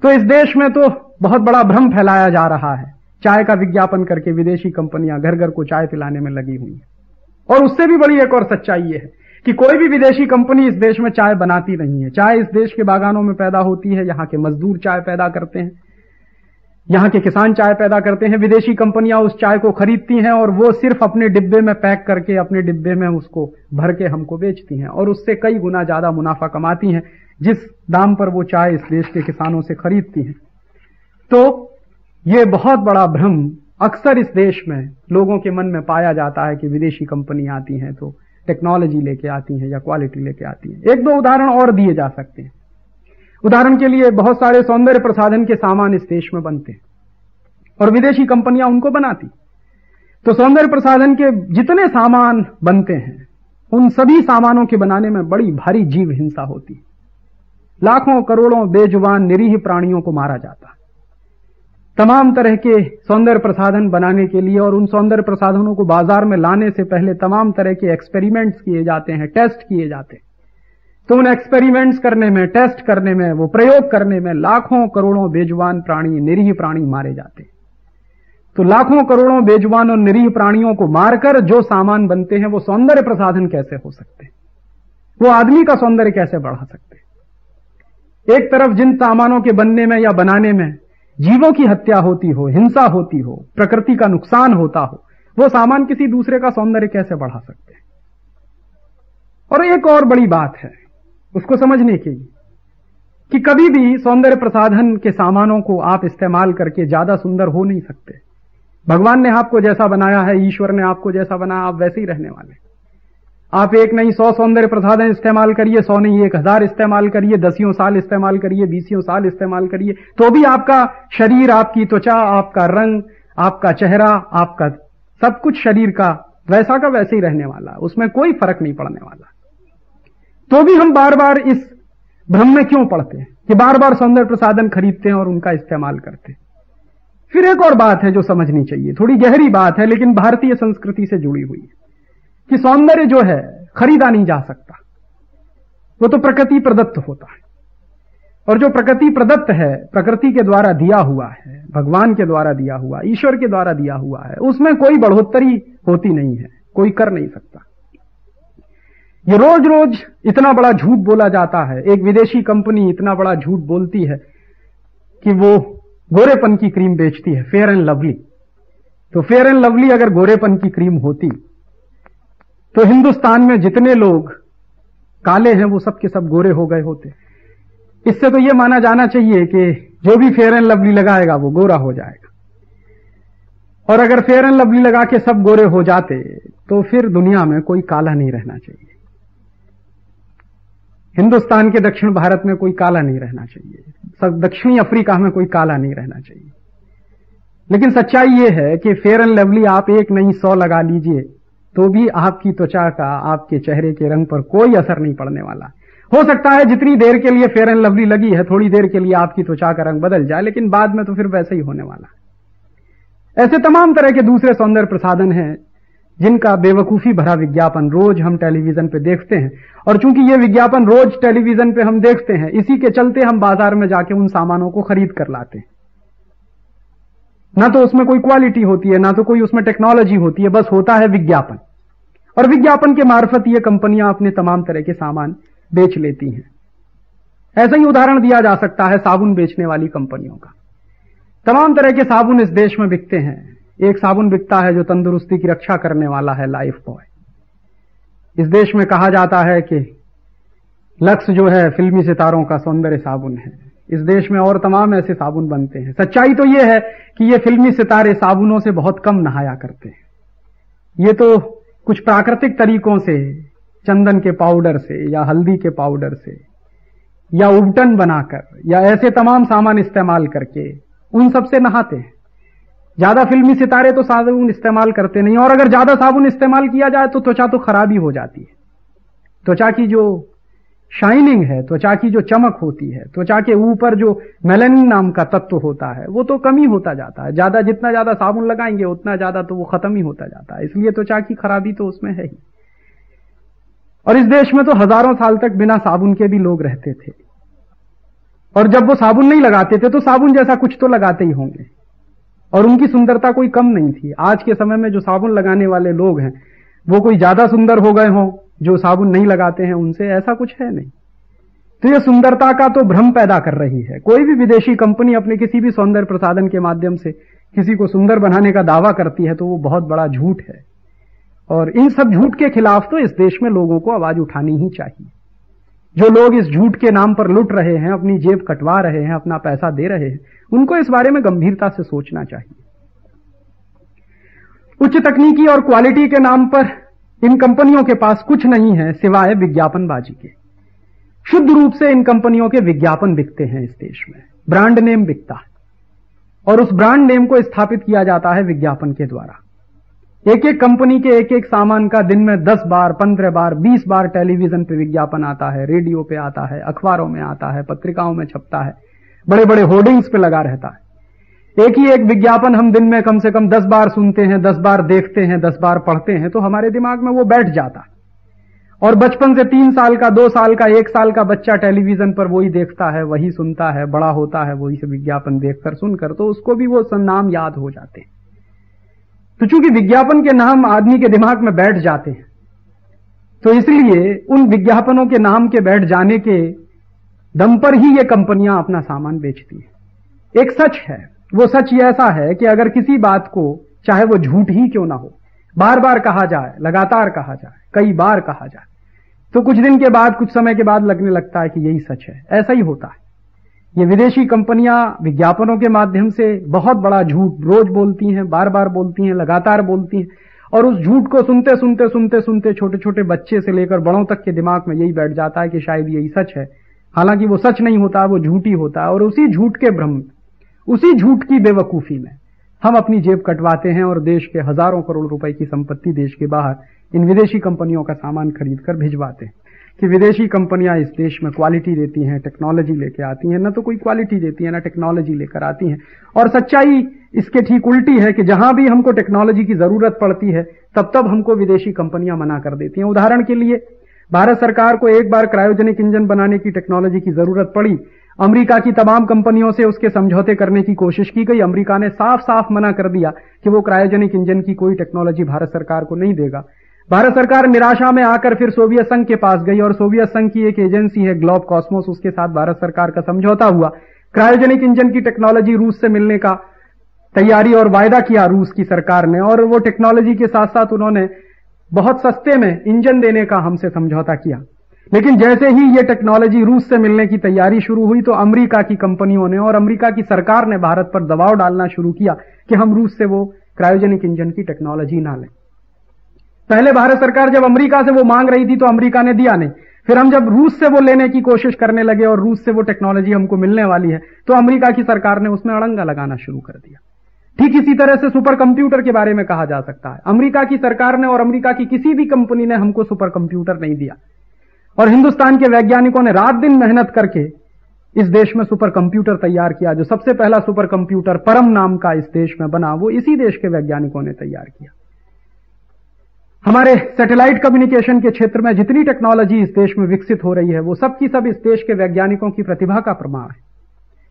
तो इस देश में तो बहुत बड़ा भ्रम फैलाया जा रहा है। चाय का विज्ञापन करके विदेशी कंपनियां घर घर को चाय पिलाने में लगी हुई हैं। और उससे भी बड़ी एक और सच्चाई यह है कि कोई भी विदेशी कंपनी इस देश में चाय बनाती नहीं है। चाय इस देश के बागानों में पैदा होती है, यहां के मजदूर चाय पैदा करते हैं, यहां के किसान चाय पैदा करते हैं। विदेशी कंपनियां उस चाय को खरीदती हैं और वो सिर्फ अपने डिब्बे में पैक करके अपने डिब्बे में उसको भर के हमको बेचती हैं और उससे कई गुना ज्यादा मुनाफा कमाती हैं जिस दाम पर वो चाय इस देश के किसानों से खरीदती हैं। तो ये बहुत बड़ा भ्रम अक्सर इस देश में लोगों के मन में पाया जाता है कि विदेशी कंपनी आती हैं तो टेक्नोलॉजी लेके आती हैं या क्वालिटी लेके आती हैं। एक दो उदाहरण और दिए जा सकते हैं। उदाहरण के लिए बहुत सारे सौंदर्य प्रसाधन के सामान इस देश में बनते हैं और विदेशी कंपनियां उनको बनाती। तो सौंदर्य प्रसाधन के जितने सामान बनते हैं उन सभी सामानों के बनाने में बड़ी भारी जीव हिंसा होती है। लाखों करोड़ों बेजुबान निरीह प्राणियों को मारा जाता है तमाम तरह के सौंदर्य प्रसाधन बनाने के लिए। और उन सौंदर्य प्रसाधनों को बाजार में लाने से पहले तमाम तरह के एक्सपेरिमेंट्स किए जाते हैं, टेस्ट किए जाते हैं। तो उन एक्सपेरिमेंट्स करने में, टेस्ट करने में, वो प्रयोग करने में लाखों करोड़ों बेजुबान प्राणी, निरीह प्राणी मारे जाते हैं। तो लाखों करोड़ों बेजुबान और निरीह प्राणियों को मारकर जो सामान बनते हैं वो सौंदर्य प्रसाधन कैसे हो सकते हैं? वो आदमी का सौंदर्य कैसे बढ़ा सकते हैं? एक तरफ जिन सामानों के बनने में या बनाने में जीवों की हत्या होती हो, हिंसा होती हो, प्रकृति का नुकसान होता हो, वो सामान किसी दूसरे का सौंदर्य कैसे बढ़ा सकते हैं? और एक और बड़ी बात है उसको समझने की कि कभी भी सौंदर्य प्रसाधन के सामानों को आप इस्तेमाल करके ज्यादा सुंदर हो नहीं सकते। भगवान ने आपको जैसा बनाया है, ईश्वर ने आपको जैसा बनाया, आप वैसे ही रहने वाले। आप एक नहीं 100 सौंदर्य प्रसाधन इस्तेमाल करिए, 100 नहीं 1000 इस्तेमाल करिए, 10 साल इस्तेमाल करिए, 20 साल इस्तेमाल करिए, तो भी आपका शरीर, आपकी त्वचा, आपका रंग, आपका चेहरा, आपका सब कुछ शरीर का वैसा का वैसे ही रहने वाला, उसमें कोई फर्क नहीं पड़ने वाला। तो भी हम बार बार इस भ्रम में क्यों पड़ते हैं कि बार बार सौंदर्य प्रसाधन खरीदते हैं और उनका इस्तेमाल करते हैं? फिर एक और बात है जो समझनी चाहिए, थोड़ी गहरी बात है लेकिन भारतीय संस्कृति से जुड़ी हुई है कि सौंदर्य जो है खरीदा नहीं जा सकता, वो तो प्रकृति प्रदत्त होता है। और जो प्रकृति प्रदत्त है, प्रकृति के द्वारा दिया हुआ है, भगवान के द्वारा दिया हुआ, ईश्वर के द्वारा दिया हुआ है, उसमें कोई बढ़ोतरी होती नहीं है, कोई कर नहीं सकता। ये रोज रोज इतना बड़ा झूठ बोला जाता है। एक विदेशी कंपनी इतना बड़ा झूठ बोलती है कि वो गोरेपन की क्रीम बेचती है, फेयर एंड लवली। तो फेयर एंड लवली अगर गोरेपन की क्रीम होती तो हिंदुस्तान में जितने लोग काले हैं वो सब के सब गोरे हो गए होते। इससे तो यह माना जाना चाहिए कि जो भी फेयर एंड लवली लगाएगा वो गोरा हो जाएगा। और अगर फेयर एंड लवली लगा के सब गोरे हो जाते तो फिर दुनिया में कोई काला नहीं रहना चाहिए। हिंदुस्तान के दक्षिण भारत में कोई काला नहीं रहना चाहिए, सब दक्षिणी अफ्रीका में कोई काला नहीं रहना चाहिए। लेकिन सच्चाई यह है कि फेयर एंड लवली आप एक नहीं 100 लगा लीजिए तो भी आपकी त्वचा का, आपके चेहरे के रंग पर कोई असर नहीं पड़ने वाला। हो सकता है जितनी देर के लिए फेयर एंड लवली लगी है, थोड़ी देर के लिए आपकी त्वचा का रंग बदल जाए, लेकिन बाद में तो फिर वैसे ही होने वाला है। ऐसे तमाम तरह के दूसरे सौंदर्य प्रसाधन हैं जिनका बेवकूफी भरा विज्ञापन रोज हम टेलीविजन पे देखते हैं। और चूंकि ये विज्ञापन रोज टेलीविजन पे हम देखते हैं, इसी के चलते हम बाजार में जाके उन सामानों को खरीद कर लाते हैं। ना तो उसमें कोई क्वालिटी होती है, ना तो कोई उसमें टेक्नोलॉजी होती है, बस होता है विज्ञापन। और विज्ञापन के मार्फत ये कंपनियां अपने तमाम तरह के सामान बेच लेती हैं। ऐसा ही उदाहरण दिया जा सकता है साबुन बेचने वाली कंपनियों का। तमाम तरह के साबुन इस देश में बिकते हैं। एक साबुन बिकता है जो तंदुरुस्ती की रक्षा करने वाला है, लाइफ बॉय। इस देश में कहा जाता है कि लक्स जो है फिल्मी सितारों का सौंदर्य साबुन है। इस देश में और तमाम ऐसे साबुन बनते हैं। सच्चाई तो यह है कि ये फिल्मी सितारे साबुनों से बहुत कम नहाया करते हैं। ये तो कुछ प्राकृतिक तरीकों से, चंदन के पाउडर से या हल्दी के पाउडर से या उबटन बनाकर या ऐसे तमाम सामान इस्तेमाल करके उन सब से नहाते हैं। ज्यादा फिल्मी सितारे तो साबुन इस्तेमाल करते नहीं, और अगर ज्यादा साबुन इस्तेमाल किया जाए तो त्वचा तो खराब ही हो जाती है। त्वचा की जो शाइनिंग है, त्वचा की जो चमक होती है, त्वचा के ऊपर जो मेलानिन नाम का तत्व होता है वो तो कम ही होता जाता है। जितना ज्यादा साबुन लगाएंगे उतना ज्यादा तो वो खत्म ही होता जाता है। इसलिए त्वचा की खराबी तो उसमें है ही। और इस देश में तो हजारों साल तक बिना साबुन के भी लोग रहते थे, और जब वो साबुन नहीं लगाते थे तो साबुन जैसा कुछ तो लगाते ही होंगे, और उनकी सुंदरता कोई कम नहीं थी। आज के समय में जो साबुन लगाने वाले लोग हैं वो कोई ज्यादा सुंदर हो गए हों जो साबुन नहीं लगाते हैं उनसे, ऐसा कुछ है नहीं। तो ये सुंदरता का तो भ्रम पैदा कर रही है। कोई भी विदेशी कंपनी अपने किसी भी सौंदर्य प्रसाधन के माध्यम से किसी को सुंदर बनाने का दावा करती है तो वो बहुत बड़ा झूठ है, और इन सब झूठ के खिलाफ तो इस देश में लोगों को आवाज उठानी ही चाहिए। जो लोग इस झूठ के नाम पर लुट रहे हैं, अपनी जेब कटवा रहे हैं, अपना पैसा दे रहे हैं, उनको इस बारे में गंभीरता से सोचना चाहिए। उच्च तकनीकी और क्वालिटी के नाम पर इन कंपनियों के पास कुछ नहीं है सिवाय विज्ञापनबाजी के। शुद्ध रूप से इन कंपनियों के विज्ञापन बिकते हैं इस देश में, ब्रांड नेम बिकता है, और उस ब्रांड नेम को स्थापित किया जाता है विज्ञापन के द्वारा। एक एक कंपनी के एक एक सामान का दिन में 10 बार, 15 बार, 20 बार टेलीविजन पे विज्ञापन आता है, रेडियो पे आता है, अखबारों में आता है, पत्रिकाओं में छपता है, बड़े बड़े होर्डिंग्स पे लगा रहता है। एक ही एक विज्ञापन हम दिन में कम से कम 10 बार सुनते हैं, 10 बार देखते हैं, 10 बार पढ़ते हैं, तो हमारे दिमाग में वो बैठ जाता है। और बचपन से 3 साल का, 2 साल का, 1 साल का बच्चा टेलीविजन पर वही देखता है, वही सुनता है, बड़ा होता है वही से विज्ञापन देखकर सुनकर, तो उसको भी वो नाम याद हो जाते हैं। तो चूंकि विज्ञापन के नाम आदमी के दिमाग में बैठ जाते हैं, तो इसलिए उन विज्ञापनों के नाम के बैठ जाने के दम पर ही ये कंपनियां अपना सामान बेचती है। एक सच है, वो सच ऐसा है कि अगर किसी बात को, चाहे वो झूठ ही क्यों ना हो, बार बार कहा जाए, लगातार कहा जाए, कई बार कहा जाए, तो कुछ दिन के बाद, कुछ समय के बाद लगने लगता है कि यही सच है। ऐसा ही होता है। ये विदेशी कंपनियां विज्ञापनों के माध्यम से बहुत बड़ा झूठ रोज बोलती हैं, बार बार बोलती हैं, लगातार बोलती हैं, और उस झूठ को सुनते सुनते सुनते सुनते छोटे छोटे बच्चे से लेकर बड़ों तक के दिमाग में यही बैठ जाता है कि शायद यही सच है। हालांकि वो सच नहीं होता, वो झूठ ही होता है। और उसी झूठ के भ्रम, उसी झूठ की बेवकूफी में हम अपनी जेब कटवाते हैं और देश के हजारों करोड़ रुपए की संपत्ति देश के बाहर इन विदेशी कंपनियों का सामान खरीद कर भिजवाते हैं कि विदेशी कंपनियां इस देश में क्वालिटी देती हैं, टेक्नोलॉजी लेके आती हैं। न तो कोई क्वालिटी देती है, न टेक्नोलॉजी लेकर आती हैं। और सच्चाई इसके ठीक उल्टी है कि जहां भी हमको टेक्नोलॉजी की जरूरत पड़ती है तब हमको विदेशी कंपनियां मना कर देती हैं। उदाहरण के लिए, भारत सरकार को एक बार क्रायोजेनिक इंजन बनाने की टेक्नोलॉजी की जरूरत पड़ी। अमेरिका की तमाम कंपनियों से उसके समझौते करने की कोशिश की गई। अमेरिका ने साफ साफ मना कर दिया कि वो क्रायोजेनिक इंजन की कोई टेक्नोलॉजी भारत सरकार को नहीं देगा। भारत सरकार निराशा में आकर फिर सोवियत संघ के पास गई, और सोवियत संघ की एक एजेंसी है ग्लोब कॉस्मोस, उसके साथ भारत सरकार का समझौता हुआ। क्रायोजेनिक इंजन की टेक्नोलॉजी रूस से मिलने का तैयारी और वायदा किया रूस की सरकार ने, और वो टेक्नोलॉजी के साथ साथ उन्होंने बहुत सस्ते में इंजन देने का हमसे समझौता किया। लेकिन जैसे ही ये टेक्नोलॉजी रूस से मिलने की तैयारी शुरू हुई तो अमेरिका की कंपनियों ने और अमेरिका की सरकार ने भारत पर दबाव डालना शुरू किया कि हम रूस से वो क्रायोजेनिक इंजन की टेक्नोलॉजी ना लें। पहले भारत सरकार जब अमेरिका से वो मांग रही थी तो अमेरिका ने दिया नहीं। फिर हम जब रूस से वो लेने की कोशिश करने लगे और रूस से वो टेक्नोलॉजी हमको मिलने वाली है तो अमेरिका की सरकार ने उसमें अड़ंगा लगाना शुरू कर दिया। ठीक इसी तरह से सुपर कंप्यूटर के बारे में कहा जा सकता है। अमेरिका की सरकार ने और अमेरिका की किसी भी कंपनी ने हमको सुपर कंप्यूटर नहीं दिया, और हिंदुस्तान के वैज्ञानिकों ने रात दिन मेहनत करके इस देश में सुपर कंप्यूटर तैयार किया। जो सबसे पहला सुपर कंप्यूटर परम नाम का इस देश में बना, वो इसी देश के वैज्ञानिकों ने तैयार किया। हमारे सैटेलाइट कम्युनिकेशन के क्षेत्र में जितनी टेक्नोलॉजी इस देश में विकसित हो रही है वो सब की सब इस देश के वैज्ञानिकों की प्रतिभा का प्रमाण है।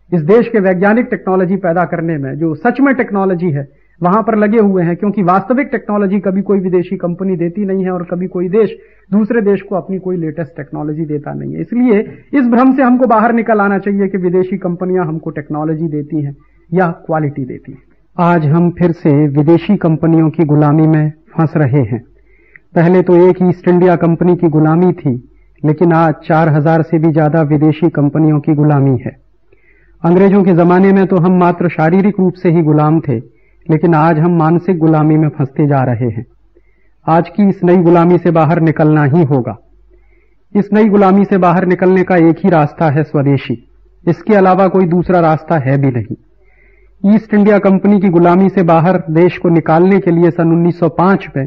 इस देश के वैज्ञानिक टेक्नोलॉजी पैदा करने में, जो सच में टेक्नोलॉजी है, वहां पर लगे हुए हैं, क्योंकि वास्तविक टेक्नोलॉजी कभी कोई विदेशी कंपनी देती नहीं है और कभी कोई देश दूसरे देश को अपनी कोई लेटेस्ट टेक्नोलॉजी देता नहीं है। इसलिए इस भ्रम से हमको बाहर निकल आना चाहिए कि विदेशी कंपनियां हमको टेक्नोलॉजी देती हैं या क्वालिटी देती हैं। आज हम फिर से विदेशी कंपनियों की गुलामी में फंस रहे हैं। पहले तो एक ईस्ट इंडिया कंपनी की गुलामी थी, लेकिन आज 4000 से भी ज्यादा विदेशी कंपनियों की गुलामी है। अंग्रेजों के जमाने में तो हम मात्र शारीरिक रूप से ही गुलाम थे, लेकिन आज हम मानसिक गुलामी में फंसते जा रहे हैं। आज की इस नई गुलामी से बाहर निकलना ही होगा। इस नई गुलामी से बाहर निकलने का एक ही रास्ता है, स्वदेशी। इसके अलावा कोई दूसरा रास्ता है भी नहीं। ईस्ट इंडिया कंपनी की गुलामी से बाहर देश को निकालने के लिए सन 1905 में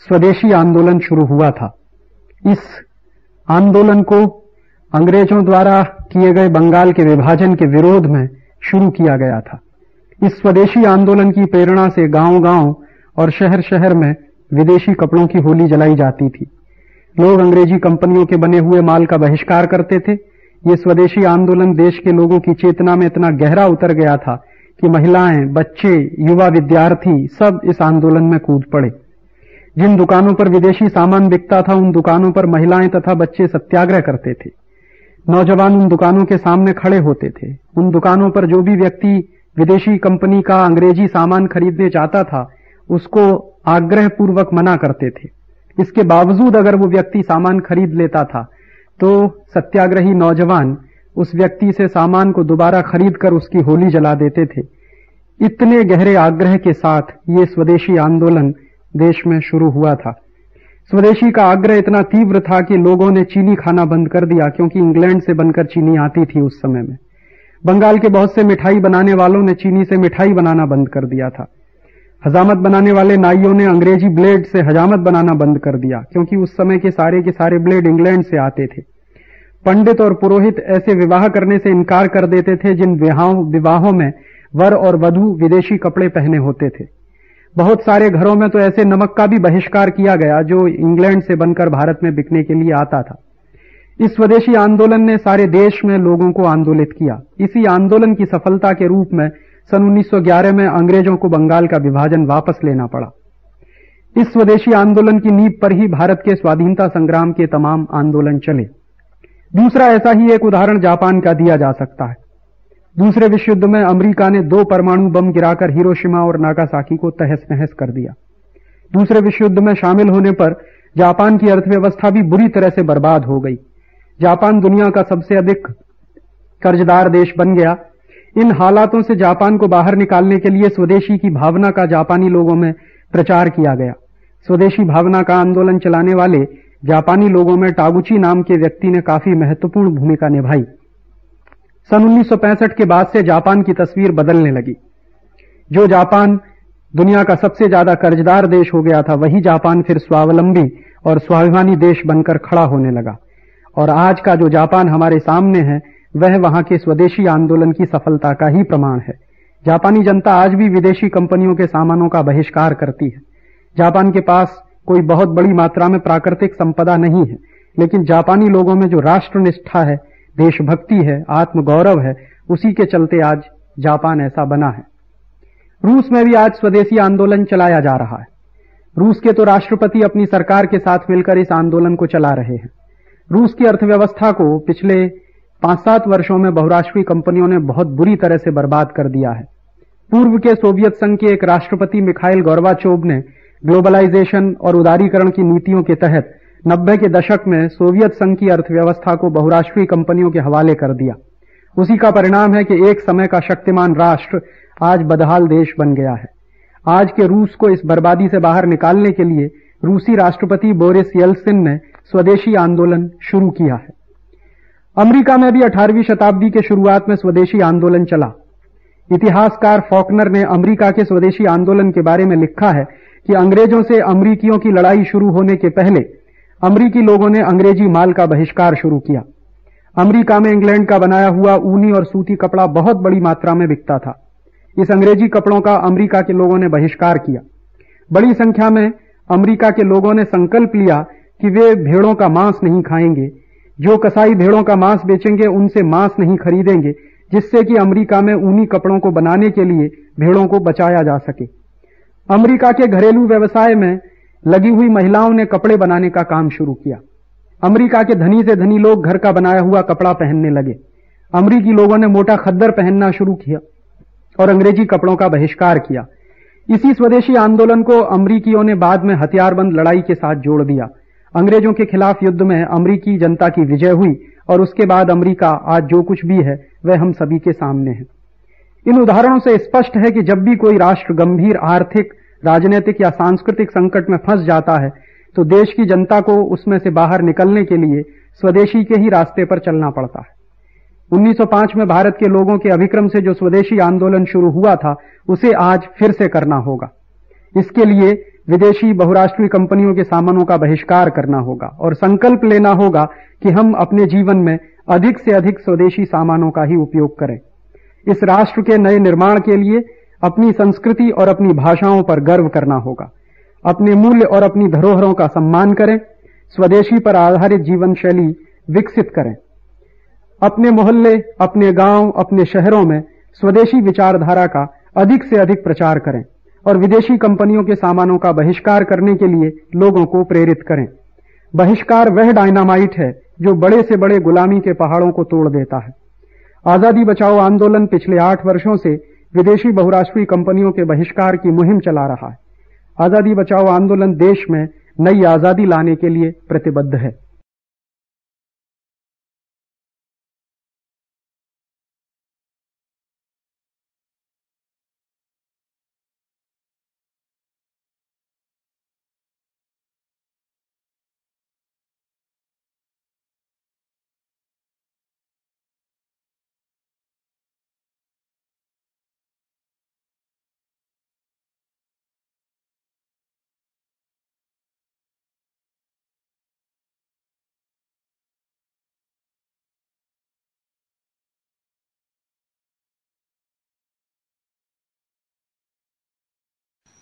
स्वदेशी आंदोलन शुरू हुआ था। इस आंदोलन को अंग्रेजों द्वारा किए गए बंगाल के विभाजन के विरोध में शुरू किया गया था। इस स्वदेशी आंदोलन की प्रेरणा से गांव-गांव और शहर-शहर में विदेशी कपड़ों की होली जलाई जाती थी। लोग अंग्रेजी कंपनियों के बने हुए माल का बहिष्कार करते थे। ये स्वदेशी आंदोलन देश के लोगों की चेतना में इतना गहरा उतर गया था कि महिलाएं, बच्चे, युवा विद्यार्थी सब इस आंदोलन में कूद पड़े। जिन दुकानों पर विदेशी सामान बिकता था, उन दुकानों पर महिलाएं तथा बच्चे सत्याग्रह करते थे। नौजवान उन दुकानों के सामने खड़े होते थे। उन दुकानों पर जो भी व्यक्ति विदेशी कंपनी का अंग्रेजी सामान खरीदने चाहता था, उसको आग्रह पूर्वक मना करते थे। इसके बावजूद अगर वो व्यक्ति सामान खरीद लेता था, तो सत्याग्रही नौजवान उस व्यक्ति से सामान को दोबारा खरीदकर उसकी होली जला देते थे। इतने गहरे आग्रह के साथ ये स्वदेशी आंदोलन देश में शुरू हुआ था। स्वदेशी का आग्रह इतना तीव्र था कि लोगों ने चीनी खाना बंद कर दिया, क्योंकि इंग्लैंड से बनकर चीनी आती थी उस समय में। बंगाल के बहुत से मिठाई बनाने वालों ने चीनी से मिठाई बनाना बंद कर दिया था। हजामत बनाने वाले नाइयों ने अंग्रेजी ब्लेड से हजामत बनाना बंद कर दिया, क्योंकि उस समय के सारे ब्लेड इंग्लैंड से आते थे। पंडित और पुरोहित ऐसे विवाह करने से इनकार कर देते थे जिन विवाहों में वर और वधू विदेशी कपड़े पहने होते थे। बहुत सारे घरों में तो ऐसे नमक का भी बहिष्कार किया गया जो इंग्लैंड से बनकर भारत में बिकने के लिए आता था। इस स्वदेशी आंदोलन ने सारे देश में लोगों को आंदोलित किया। इसी आंदोलन की सफलता के रूप में सन 1911 में अंग्रेजों को बंगाल का विभाजन वापस लेना पड़ा। इस स्वदेशी आंदोलन की नींव पर ही भारत के स्वाधीनता संग्राम के तमाम आंदोलन चले। दूसरा ऐसा ही एक उदाहरण जापान का दिया जा सकता है। दूसरे विश्व युद्ध में अमेरिका ने 2 परमाणु बम गिराकर हिरोशिमा और नागासाकी को तहस नहस कर दिया। दूसरे विश्व युद्ध में शामिल होने पर जापान की अर्थव्यवस्था भी बुरी तरह से बर्बाद हो गई। जापान दुनिया का सबसे अधिक कर्जदार देश बन गया। इन हालातों से जापान को बाहर निकालने के लिए स्वदेशी की भावना का जापानी लोगों में प्रचार किया गया। स्वदेशी भावना का आंदोलन चलाने वाले जापानी लोगों में टागुची नाम के व्यक्ति ने काफी महत्वपूर्ण भूमिका निभाई। सन 1965 के बाद से जापान की तस्वीर बदलने लगी। जो जापान दुनिया का सबसे ज्यादा कर्जदार देश हो गया था, वही जापान फिर स्वावलंबी और स्वाभिमानी देश बनकर खड़ा होने लगा। और आज का जो जापान हमारे सामने है, वह वहां के स्वदेशी आंदोलन की सफलता का ही प्रमाण है। जापानी जनता आज भी विदेशी कंपनियों के सामानों का बहिष्कार करती है। जापान के पास कोई बहुत बड़ी मात्रा में प्राकृतिक संपदा नहीं है, लेकिन जापानी लोगों में जो राष्ट्रनिष्ठा है, देशभक्ति है, आत्मगौरव है, उसी के चलते आज जापान ऐसा बना है। रूस में भी आज स्वदेशी आंदोलन चलाया जा रहा है। रूस के तो राष्ट्रपति अपनी सरकार के साथ मिलकर इस आंदोलन को चला रहे हैं। रूस की अर्थव्यवस्था को पिछले 5-7 वर्षों में बहुराष्ट्रीय कंपनियों ने बहुत बुरी तरह से बर्बाद कर दिया है। पूर्व के सोवियत संघ के एक राष्ट्रपति मिखाइल गोर्बाचोव ने ग्लोबलाइजेशन और उदारीकरण की नीतियों के तहत 90 के दशक में सोवियत संघ की अर्थव्यवस्था को बहुराष्ट्रीय कंपनियों के हवाले कर दिया। उसी का परिणाम है कि एक समय का शक्तिमान राष्ट्र आज बदहाल देश बन गया है। आज के रूस को इस बर्बादी से बाहर निकालने के लिए रूसी राष्ट्रपति बोरिस येल्सिन ने स्वदेशी आंदोलन शुरू किया है। अमेरिका में भी 18वीं शताब्दी के शुरुआत में स्वदेशी आंदोलन चला। इतिहासकार फॉकनर ने अमेरिका के स्वदेशी आंदोलन के बारे में लिखा है कि अंग्रेजों से अमेरिकियों की लड़ाई शुरू होने के पहले अमेरिकी लोगों ने अंग्रेजी माल का बहिष्कार शुरू किया। अमेरिका में इंग्लैंड का बनाया हुआ ऊनी और सूती कपड़ा बहुत बड़ी मात्रा में बिकता था। इस अंग्रेजी कपड़ों का अमेरिका के लोगों ने बहिष्कार किया। बड़ी संख्या में अमेरिका के लोगों ने संकल्प लिया कि वे भेड़ों का मांस नहीं खाएंगे। जो कसाई भेड़ों का मांस बेचेंगे, उनसे मांस नहीं खरीदेंगे, जिससे कि अमेरिका में ऊनी कपड़ों को बनाने के लिए भेड़ों को बचाया जा सके। अमेरिका के घरेलू व्यवसाय में लगी हुई महिलाओं ने कपड़े बनाने का काम शुरू किया। अमेरिका के धनी से धनी लोग घर का बनाया हुआ कपड़ा पहनने लगे। अमेरिकी लोगों ने मोटा खद्दर पहनना शुरू किया और अंग्रेजी कपड़ों का बहिष्कार किया। इसी स्वदेशी आंदोलन को अमेरिकियों ने बाद में हथियारबंद लड़ाई के साथ जोड़ दिया। अंग्रेजों के खिलाफ युद्ध में अमेरिकी जनता की विजय हुई और उसके बाद अमेरिका आज जो कुछ भी है वह हम सभी के सामने है। इन उदाहरणों से स्पष्ट है कि जब भी कोई राष्ट्र गंभीर आर्थिक, राजनीतिक या सांस्कृतिक संकट में फंस जाता है, तो देश की जनता को उसमें से बाहर निकलने के लिए स्वदेशी के ही रास्ते पर चलना पड़ता है। 1905 में भारत के लोगों के अभिक्रम से जो स्वदेशी आंदोलन शुरू हुआ था, उसे आज फिर से करना होगा। इसके लिए विदेशी बहुराष्ट्रीय कंपनियों के सामानों का बहिष्कार करना होगा और संकल्प लेना होगा कि हम अपने जीवन में अधिक से अधिक स्वदेशी सामानों का ही उपयोग करें। इस राष्ट्र के नए निर्माण के लिए अपनी संस्कृति और अपनी भाषाओं पर गर्व करना होगा। अपने मूल्य और अपनी धरोहरों का सम्मान करें। स्वदेशी पर आधारित जीवन शैली विकसित करें। अपने मोहल्ले, अपने गांव, अपने शहरों में स्वदेशी विचारधारा का अधिक से अधिक प्रचार करें और विदेशी कंपनियों के सामानों का बहिष्कार करने के लिए लोगों को प्रेरित करें। बहिष्कार वह डायनामाइट है जो बड़े से बड़े गुलामी के पहाड़ों को तोड़ देता है। आजादी बचाओ आंदोलन पिछले 8 वर्षों से विदेशी बहुराष्ट्रीय कंपनियों के बहिष्कार की मुहिम चला रहा है। आजादी बचाओ आंदोलन देश में नई आजादी लाने के लिए प्रतिबद्ध है।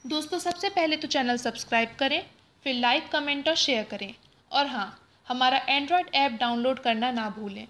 दोस्तों, सबसे पहले तो चैनल सब्सक्राइब करें, फिर लाइक, कमेंट और शेयर करें। और हाँ, हमारा एंड्रॉयड ऐप डाउनलोड करना ना भूलें।